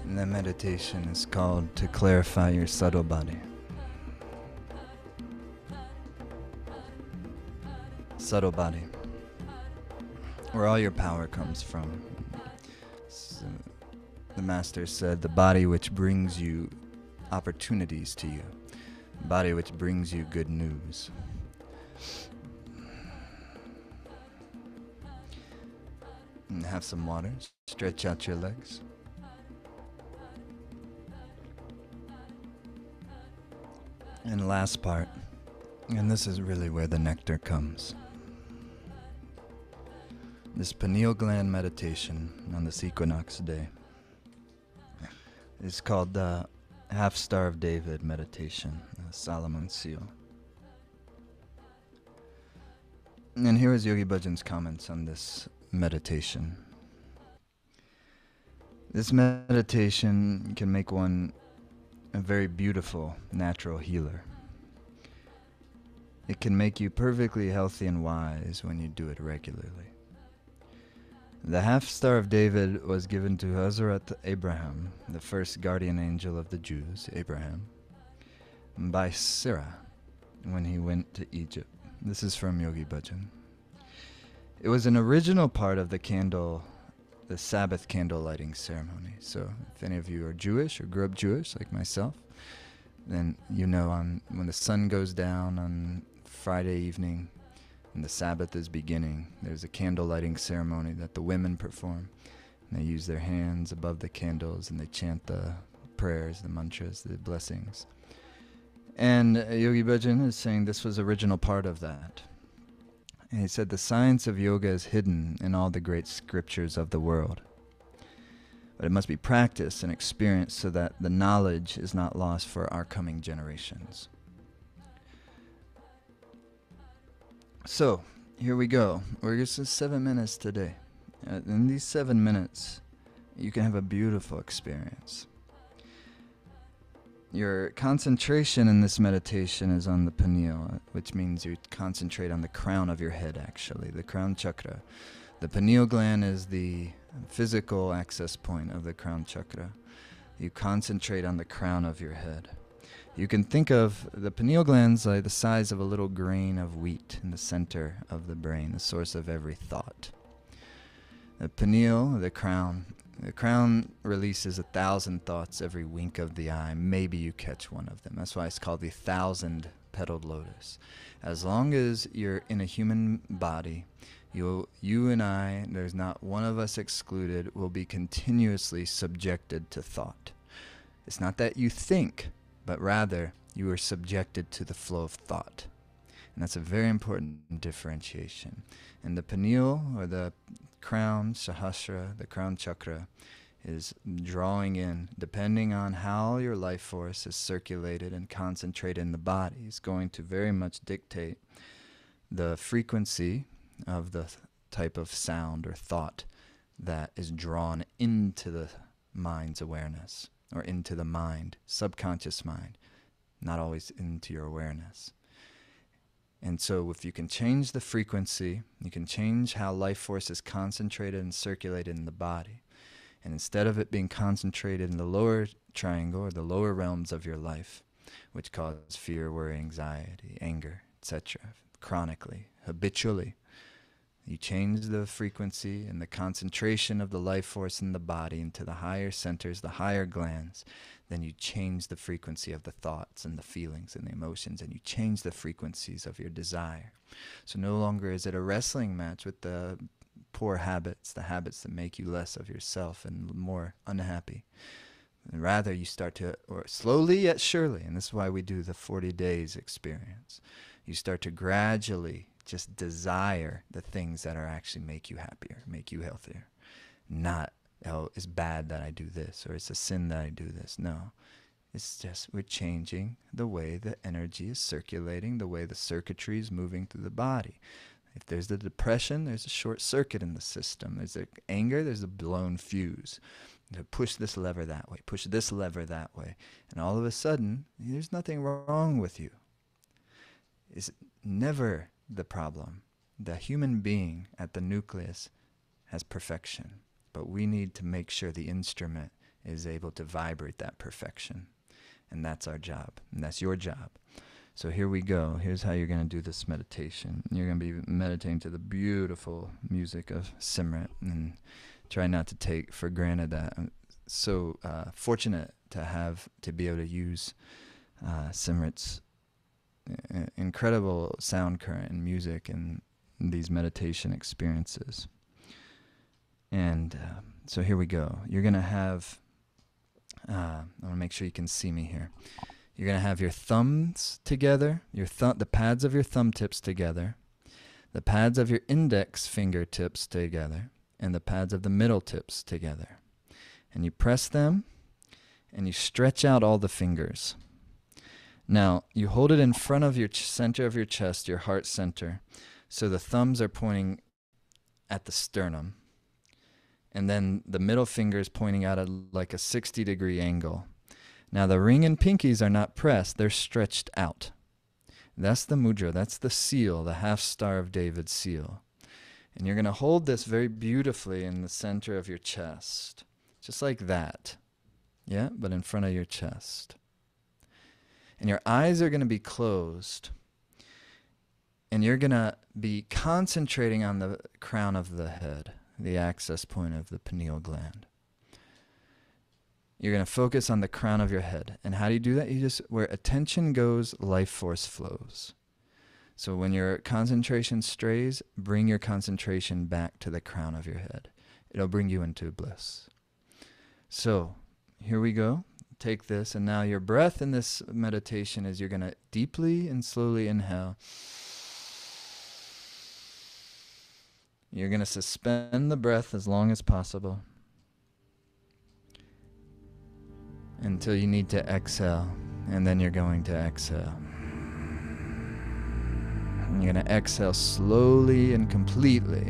And that meditation is called To Clarify Your Subtle Body. Subtle body, where all your power comes from. So the master said, the body which brings you opportunities to you, the body which brings you good news. And have some water, stretch out your legs. And last part, and this is really where the nectar comes. This pineal gland meditation on this equinox day is called the Half Star of David meditation, Solomon's seal. And here is Yogi Bhajan's comments on this meditation. This meditation can make one a very beautiful natural healer. It can make you perfectly healthy and wise when you do it regularly. The half star of David was given to Hazrat Abraham, the first guardian angel of the Jews, Abraham, by Sarah when he went to Egypt. This is from Yogi Bhajan. It was an original part of the Sabbath candle lighting ceremony. So if any of you are Jewish or grew up Jewish like myself, then you know when the sun goes down on Friday evening and the Sabbath is beginning, there's a candle lighting ceremony that the women perform. And they use their hands above the candles and they chant the prayers, the mantras, the blessings. And Yogi Bhajan is saying this was original part of that. And he said the science of yoga is hidden in all the great scriptures of the world. But it must be practiced and experienced so that the knowledge is not lost for our coming generations. So, here we go. We're just 7 minutes today. In these 7 minutes, you can have a beautiful experience. Your concentration in this meditation is on the pineal, which means you concentrate on the crown of your head, actually, the crown chakra. The pineal gland is the physical access point of the crown chakra. You concentrate on the crown of your head. You can think of the pineal glands like the size of a little grain of wheat in the center of the brain, the source of every thought. The pineal, the crown releases 1,000 thoughts every wink of the eye. Maybe you catch one of them. That's why it's called the 1,000-petaled lotus. As long as you're in a human body, you and I, there's not one of us excluded, will be continuously subjected to thought. It's not that you think, but rather you are subjected to the flow of thought. And that's a very important differentiation. And the pineal, or the crown, sahasrara, the crown chakra, is drawing in, depending on how your life force is circulated and concentrated in the body, is going to very much dictate the frequency of the type of sound or thought that is drawn into the mind's awareness, or into the mind, subconscious mind, not always into your awareness. And so if you can change the frequency, you can change how life force is concentrated and circulated in the body. And instead of it being concentrated in the lower triangle or the lower realms of your life, which cause fear, worry, anxiety, anger, etc., chronically, habitually, you change the frequency and the concentration of the life force in the body into the higher centers, the higher glands. Then you change the frequency of the thoughts and the feelings and the emotions, and you change the frequencies of your desire. So no longer is it a wrestling match with the poor habits, the habits that make you less of yourself and more unhappy. And rather you start to, or slowly yet surely, and this is why we do the 40 days experience, you start to gradually just desire the things that are actually make you happier, make you healthier. Not, oh, it's bad that I do this, or it's a sin that I do this. No, it's just we're changing the way the energy is circulating, the way the circuitry is moving through the body. If there's the depression, there's a short circuit in the system. There's the anger, there's a blown fuse. To push this lever that way, push this lever that way. And all of a sudden, there's nothing wrong with you. It's never the problem. The human being at the nucleus has perfection, but we need to make sure the instrument is able to vibrate that perfection. And that's our job, and that's your job. So here we go. Here's how you're going to do this meditation. You're going to be meditating to the beautiful music of Simrit, and try not to take for granted that. I'm so fortunate to be able to use Simrit's incredible sound current and music and these meditation experiences. And so here we go. You're going to have, I want to make sure you can see me here. You're going to have your thumbs together, the pads of your thumb tips together, the pads of your index fingertips together, and the pads of the middle tips together. And you press them, and you stretch out all the fingers. Now, you hold it in front of your center of your chest, your heart center, so the thumbs are pointing at the sternum, and then the middle finger is pointing out at like a 60-degree angle. Now, the ring and pinkies are not pressed, they're stretched out. That's the mudra, that's the seal, the half star of David seal. And you're going to hold this very beautifully in the center of your chest. Just like that. Yeah, but in front of your chest. And your eyes are going to be closed. And you're going to be concentrating on the crown of the head, the access point of the pineal gland. You're going to focus on the crown of your head. And how do you do that? You just, where attention goes, life force flows. So when your concentration strays, bring your concentration back to the crown of your head. It'll bring you into bliss. So here we go. Take this, and now your breath in this meditation is you're going to deeply and slowly inhale. You're going to suspend the breath as long as possible until you need to exhale, and then you're going to exhale. You're going to exhale slowly and completely.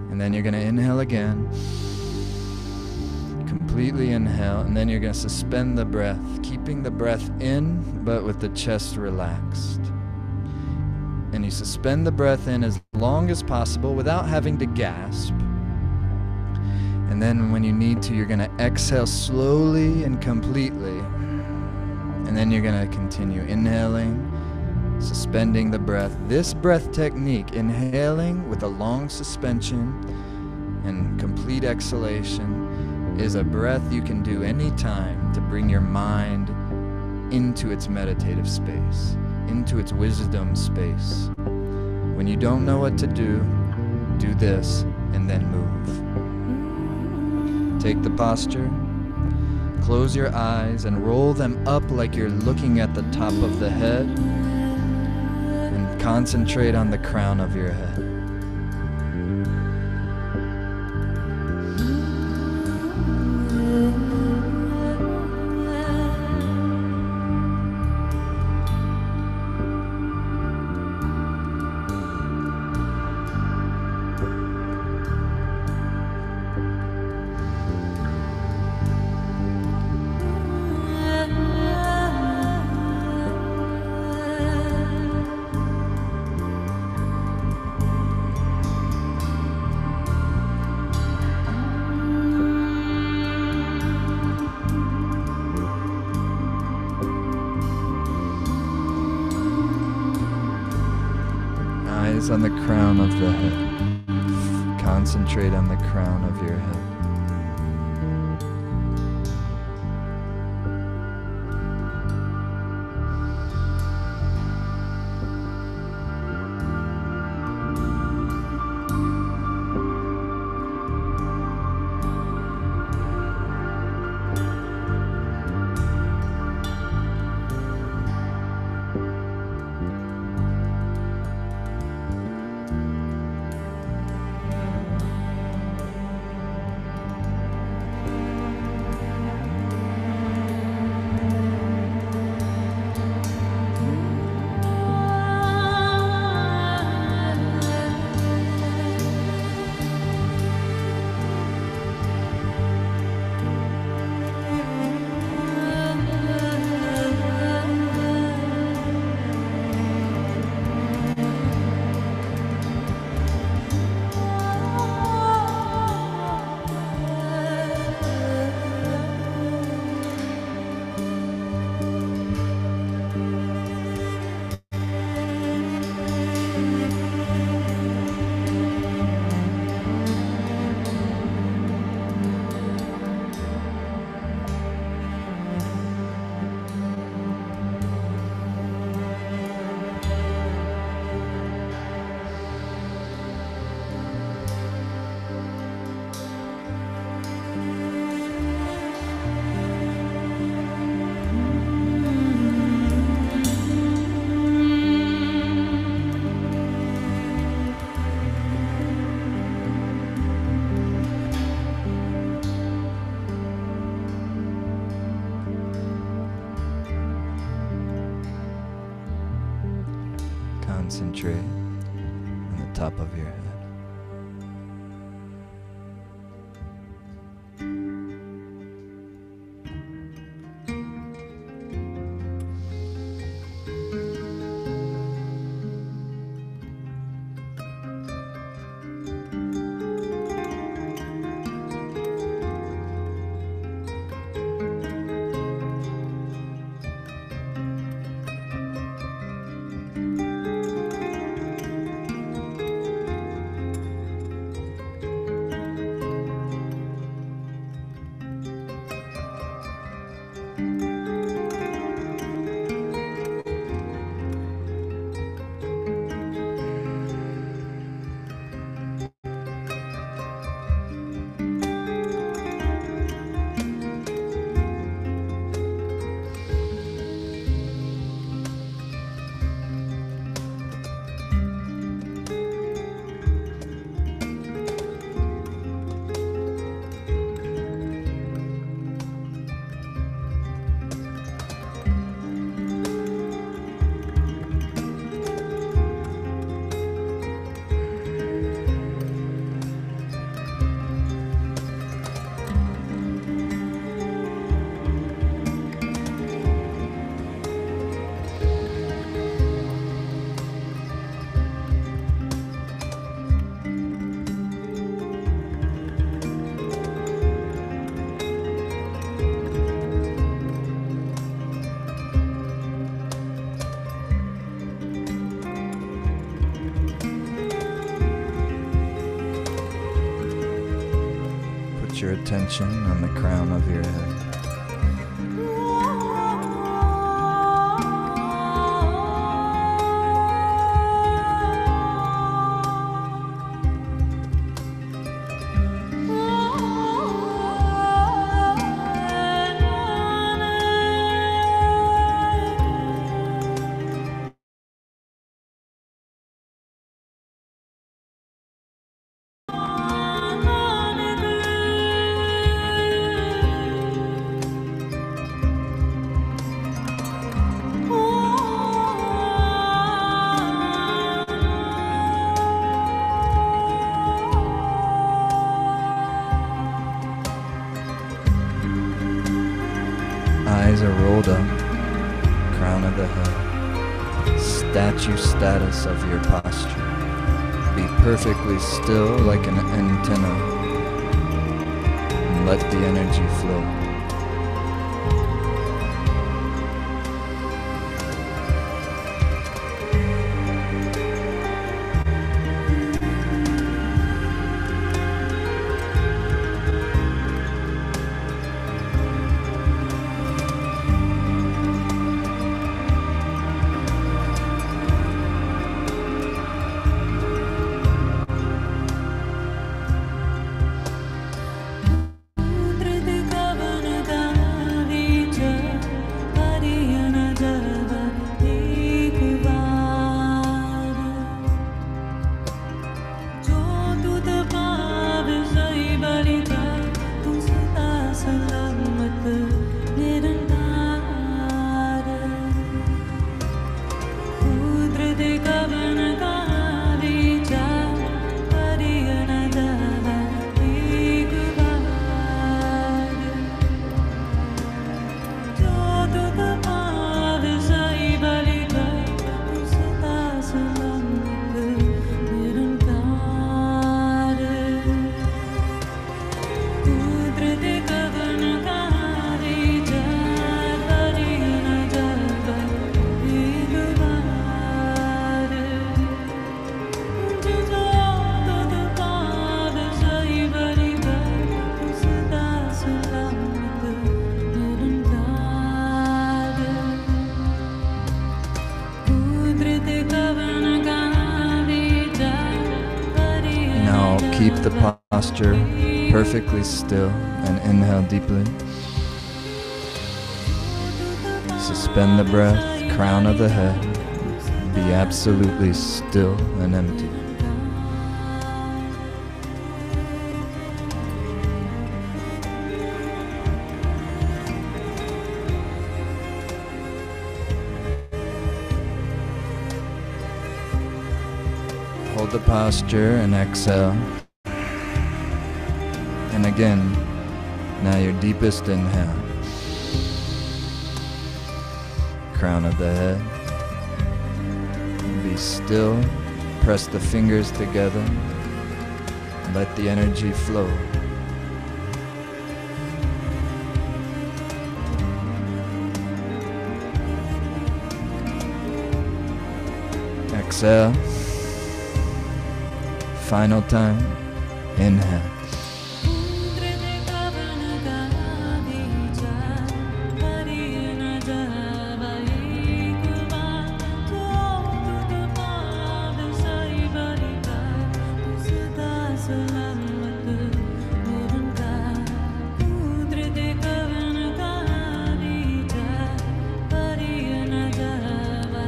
And then you're going to inhale again. Completely inhale. And then you're going to suspend the breath, keeping the breath in, but with the chest relaxed. And you suspend the breath in as long as possible without having to gasp. And then when you need to, you're going to exhale slowly and completely. And then you're going to continue inhaling, suspending the breath. This breath technique, inhaling with a long suspension and complete exhalation, is a breath you can do anytime to bring your mind into its meditative space, into its wisdom space. When you don't know what to do this and then move. Take the posture, close your eyes and roll them up like you're looking at the top of the head. Concentrate on the crown of your head. Focus on the crown of the head. Concentrate on the crown of your head. Concentrate on the top of your head. Your attention on the crown of your head. Eyes are rolled up, crown of the head, statue status of your posture. Be perfectly still like an antenna and let the energy flow. posture, perfectly still, and inhale deeply. Suspend the breath, crown of the head. Be absolutely still and empty. Hold the posture and exhale. And again, now your deepest inhale. Crown of the head. Be still. Press the fingers together. Let the energy flow. Exhale. Final time. Inhale.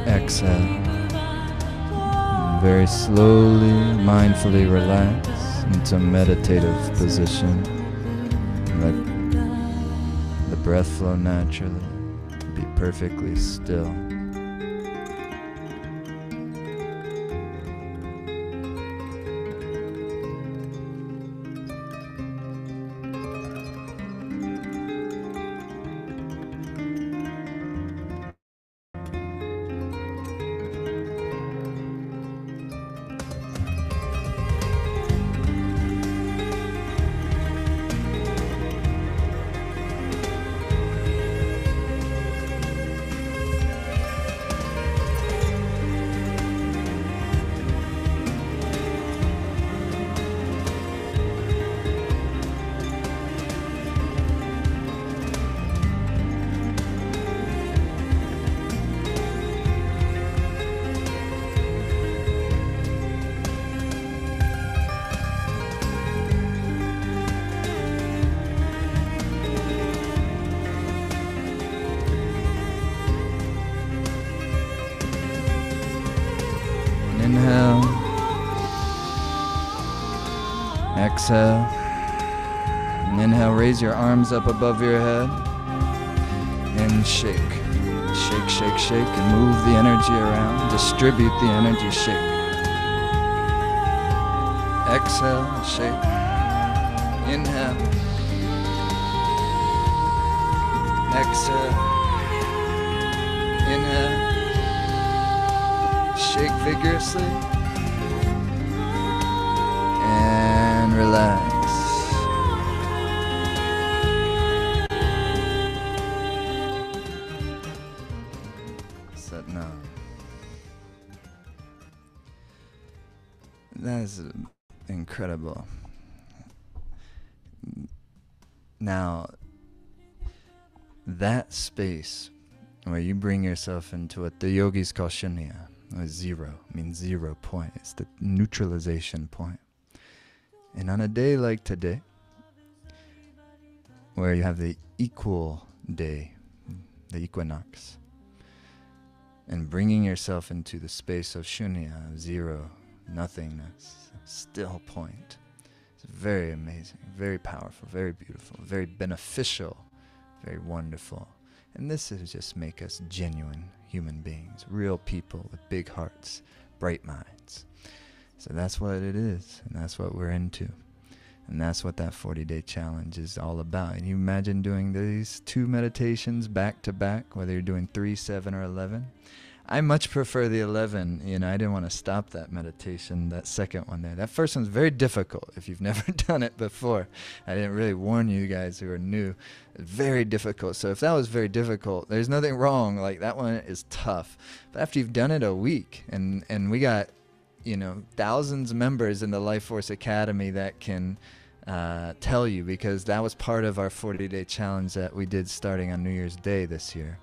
Exhale. Very slowly, mindfully relax into meditative position. Let the breath flow naturally. Be perfectly still. Inhale. Exhale. And inhale, raise your arms up above your head. And shake. Shake, shake, shake. And move the energy around. Distribute the energy. Shake. Exhale. Shake. Inhale. Exhale. Inhale. Shake vigorously and relax. Set now. That's incredible. Now, that space where you bring yourself into what the yogis call shunya. Zero means 0 point. It's the neutralization point. And on a day like today, where you have the equal day, the equinox, and bringing yourself into the space of shunya, zero, nothingness, still point. It's very amazing, very powerful, very beautiful, very beneficial, very wonderful. And this is just make us genuine human beings, real people with big hearts, bright minds. So that's what it is, and that's what we're into. And that's what that 40-day challenge is all about. And you imagine doing these 2 meditations back to back, whether you're doing 3, 7, or 11. I much prefer the 11. You know, I didn't want to stop that meditation, that second one there. That first one's very difficult if you've never done it before. I didn't really warn you guys who are new. It's very difficult. So if that was very difficult, there's nothing wrong. Like, that one is tough. But after you've done it a week, and we got, you know, thousands of members in the Life Force Academy that can tell you, because that was part of our 40-day challenge that we did starting on New Year's Day this year.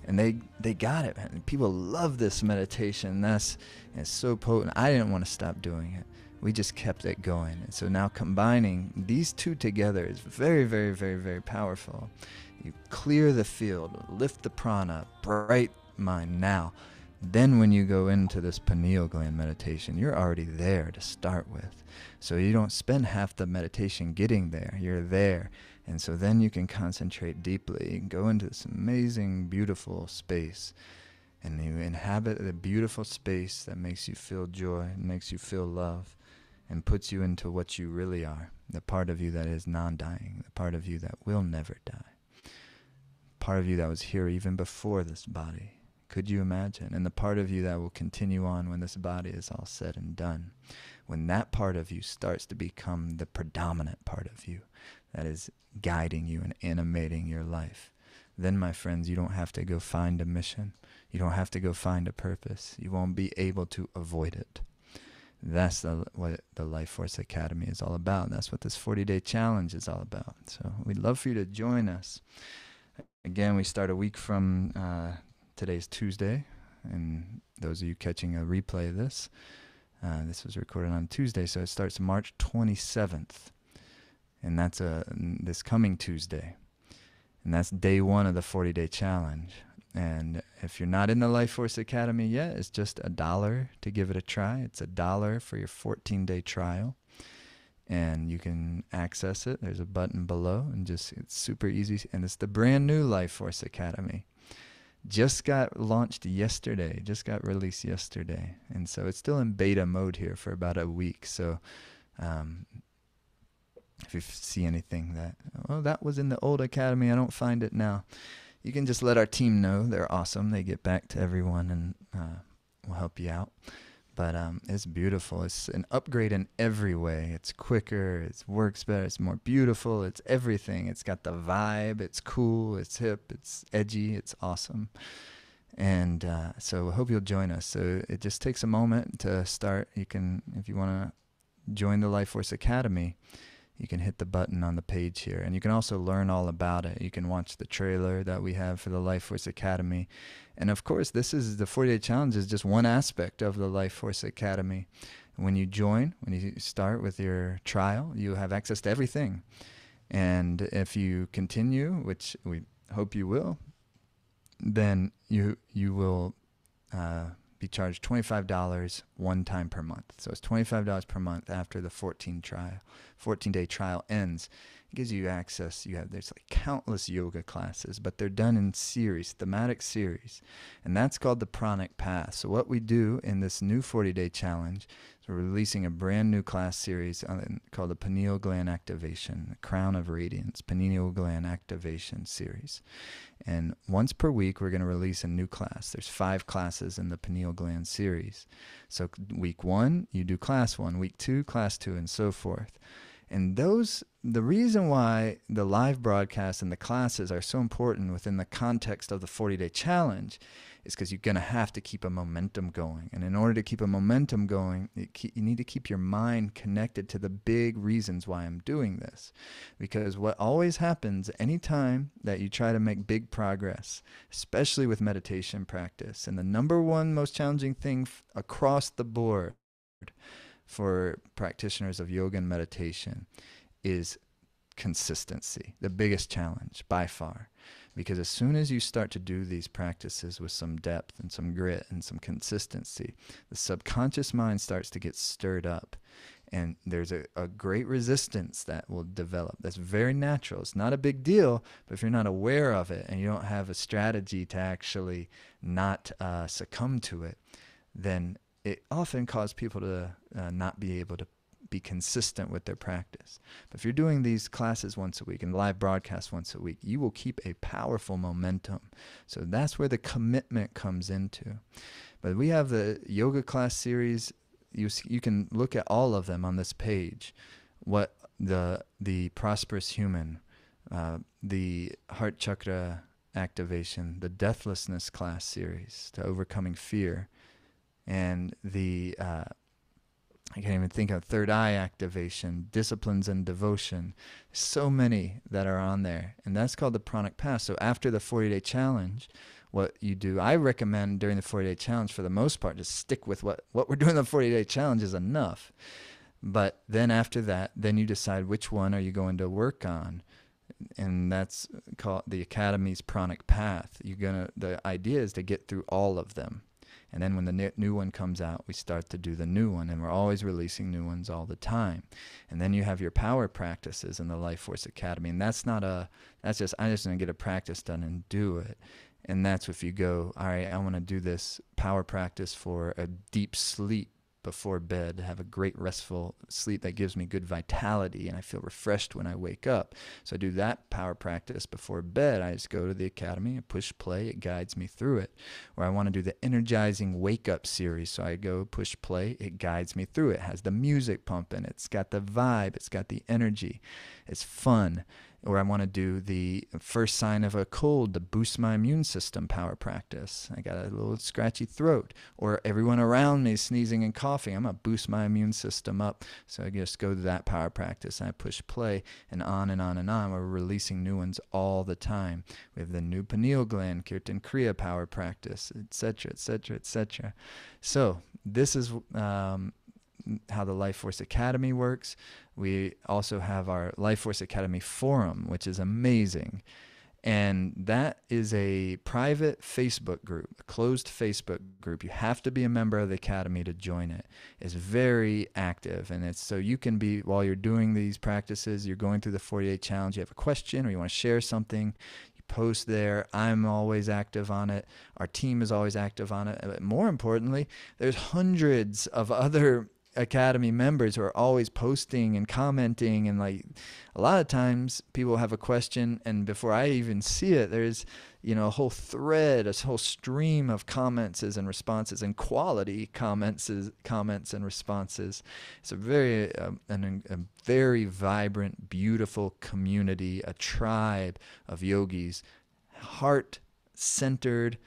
And they got it, man. People love this meditation. It's so potent. I didn't want to stop doing it. We just kept it going. And so now combining these two together is very, very, very, very powerful. You clear the field, lift the prana, bright mind now. Then when you go into this pineal gland meditation, you're already there to start with. So you don't spend half the meditation getting there. You're there. And so then you can concentrate deeply. You can go into this amazing, beautiful space. And you inhabit the beautiful space that makes you feel joy, makes you feel love, and puts you into what you really are. The part of you that is non-dying. The part of you that will never die. Part of you that was here even before this body. Could you imagine? And the part of you that will continue on when this body is all said and done. When that part of you starts to become the predominant part of you that is guiding you and animating your life, then, my friends, you don't have to go find a mission. You don't have to go find a purpose. You won't be able to avoid it. That's what the Life Force Academy is all about. That's what this 40-day challenge is all about. So we'd love for you to join us. Again, we start a week from today's Tuesday, and those of you catching a replay of this, this was recorded on Tuesday, so it starts March 27th, and that's this coming Tuesday, and that's day one of the 40-day challenge. And if you're not in the Life Force Academy yet, it's just $1 to give it a try. It's $1 for your 14-day trial, and you can access it. There's a button below, and it's super easy, and it's the brand new Life Force Academy. Just got launched yesterday, just got released yesterday. And so it's still in beta mode here for about a week. So if you see anything that, oh, that was in the old academy, I don't find it now, you can just let our team know. They're awesome. They get back to everyone and will help you out. But it's beautiful. It's an upgrade in every way. It's quicker. It works better. It's more beautiful. It's everything. It's got the vibe. It's cool. It's hip. It's edgy. It's awesome. And so I hope you'll join us. So it just takes a moment to start. You can, if you want to join the Life Force Academy, you can hit the button on the page here. And you can also learn all about it. You can watch the trailer that we have for the Life Force Academy. And of course, this is the 40-day challenge is just one aspect of the Life Force Academy. When you join, when you start with your trial, you have access to everything. And if you continue, which we hope you will, then you will be charged $25 one time per month. So it's $25 per month after the 14-day trial ends. It gives you access. There's like countless yoga classes, but they're done in series, thematic series, and that's called the Pranic Path. So what we do in this new 40-day challenge is we're releasing a brand new class series called the Pineal Gland Activation, the Crown of Radiance, Pineal Gland Activation series. And once per week, we're going to release a new class. There's 5 classes in the Pineal Gland series. So week 1, you do class 1, week 2, class 2, and so forth. And the reason why the live broadcasts and the classes are so important within the context of the 40-day challenge is because you're going to have to keep a momentum going. And in order to keep a momentum going, you need to keep your mind connected to the big reasons why I'm doing this. Because what always happens anytime that you try to make big progress, especially with meditation practice, and the number one most challenging thing across the board for practitioners of yoga and meditation is consistency, the biggest challenge by far. Because as soon as you start to do these practices with some depth and some grit and some consistency, the subconscious mind starts to get stirred up. And there's a great resistance that will develop. That's very natural. It's not a big deal, but if you're not aware of it and you don't have a strategy to actually not succumb to it, then it often causes people to not be able to be consistent with their practice. But if you're doing these classes once a week and live broadcasts once a week, you will keep a powerful momentum. So that's where the commitment comes into. But we have the yoga class series. You can look at all of them on this page. What the prosperous human, the heart chakra activation, the deathlessness class series to overcoming fear, and the I can't even think of third eye activation, disciplines and devotion. So many that are on there. And that's called the Pranic Path. So after the 40-day challenge, what you do, I recommend during the 40-day challenge for the most part, just stick with what we're doing in the 40-day challenge is enough. But then after that, then you decide which one are you going to work on. And that's called the Academy's pranic path. The idea is to get through all of them. And then when the new one comes out, we start to do the new one, and we're always releasing new ones all the time. And then you have your power practices in the Life Force Academy, and I'm just going to get a practice done and do it. And that's if you go, all right, I want to do this power practice for a deep sleep before bed, have a great restful sleep that gives me good vitality and I feel refreshed when I wake up. So I do that power practice before bed. I just go to the Academy, I push play, it guides me through it. Or I want to do the energizing wake up series. So I go push play, it guides me through it. It has the music pumping, it's got the vibe, it's got the energy, it's fun. Or I want to do the first sign of a cold to boost my immune system power practice. I got a little scratchy throat. Or everyone around me is sneezing and coughing. I'm going to boost my immune system up. So I just go to that power practice and I push play and on and on and on. We're releasing new ones all the time. We have the new pineal gland, Kirtan Kriya power practice, etc., etc., etc. So this is how the Life Force Academy works. We also have our Life Force Academy forum, which is amazing. And that is a private Facebook group, a closed Facebook group. You have to be a member of the Academy to join it. It's very active, and it's so you can be, while you're doing these practices, you're going through the 48 challenge, you have a question or you want to share something, you post there. I'm always active on it. Our team is always active on it. But more importantly, there's hundreds of other Academy members who are always posting and commenting, and like a lot of times people have a question and before I even see it, there's a whole thread, a whole stream of comments and responses, and quality comments and responses. It's a very vibrant, beautiful community, a tribe of yogis, heart-centered,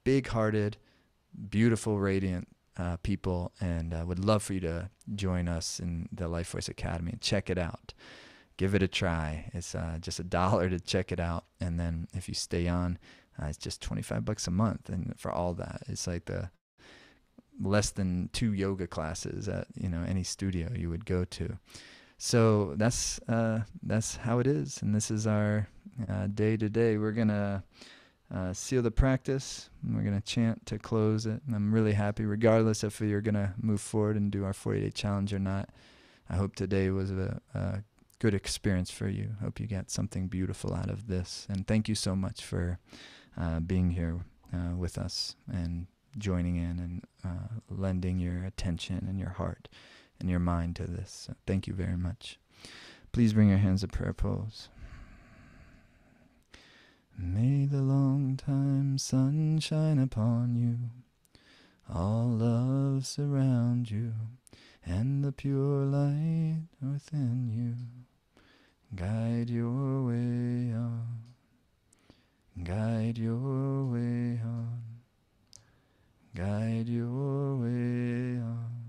big-hearted, beautiful, radiant people, and would love for you to join us in the Life Force Academy and check it out. Give it a try. It's just $1 to check it out, and then if you stay on, it's just $25 a month. And for all that, it's like the less than 2 yoga classes at any studio you would go to. So that's how it is, and this is our day to day. We're gonna seal the practice, and we're going to chant to close it. And I'm really happy, regardless if you're going to move forward and do our 48 challenge or not. I hope today was a good experience for you. Hope you got something beautiful out of this. And thank you so much for being here with us and joining in and lending your attention and your heart and your mind to this. So thank you very much. Please bring your hands to prayer pose. May the long time sun shine upon you, all love surround you, and the pure light within you guide your way on, guide your way on, guide your way on.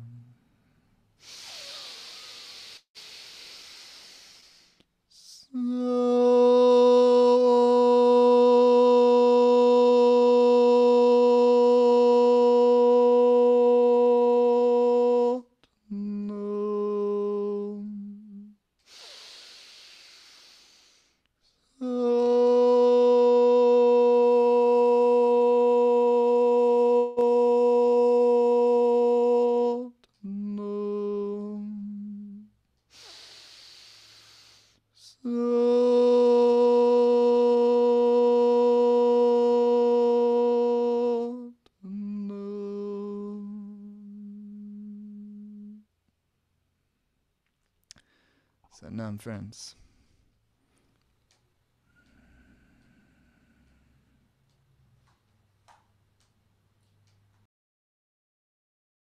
So now, friends,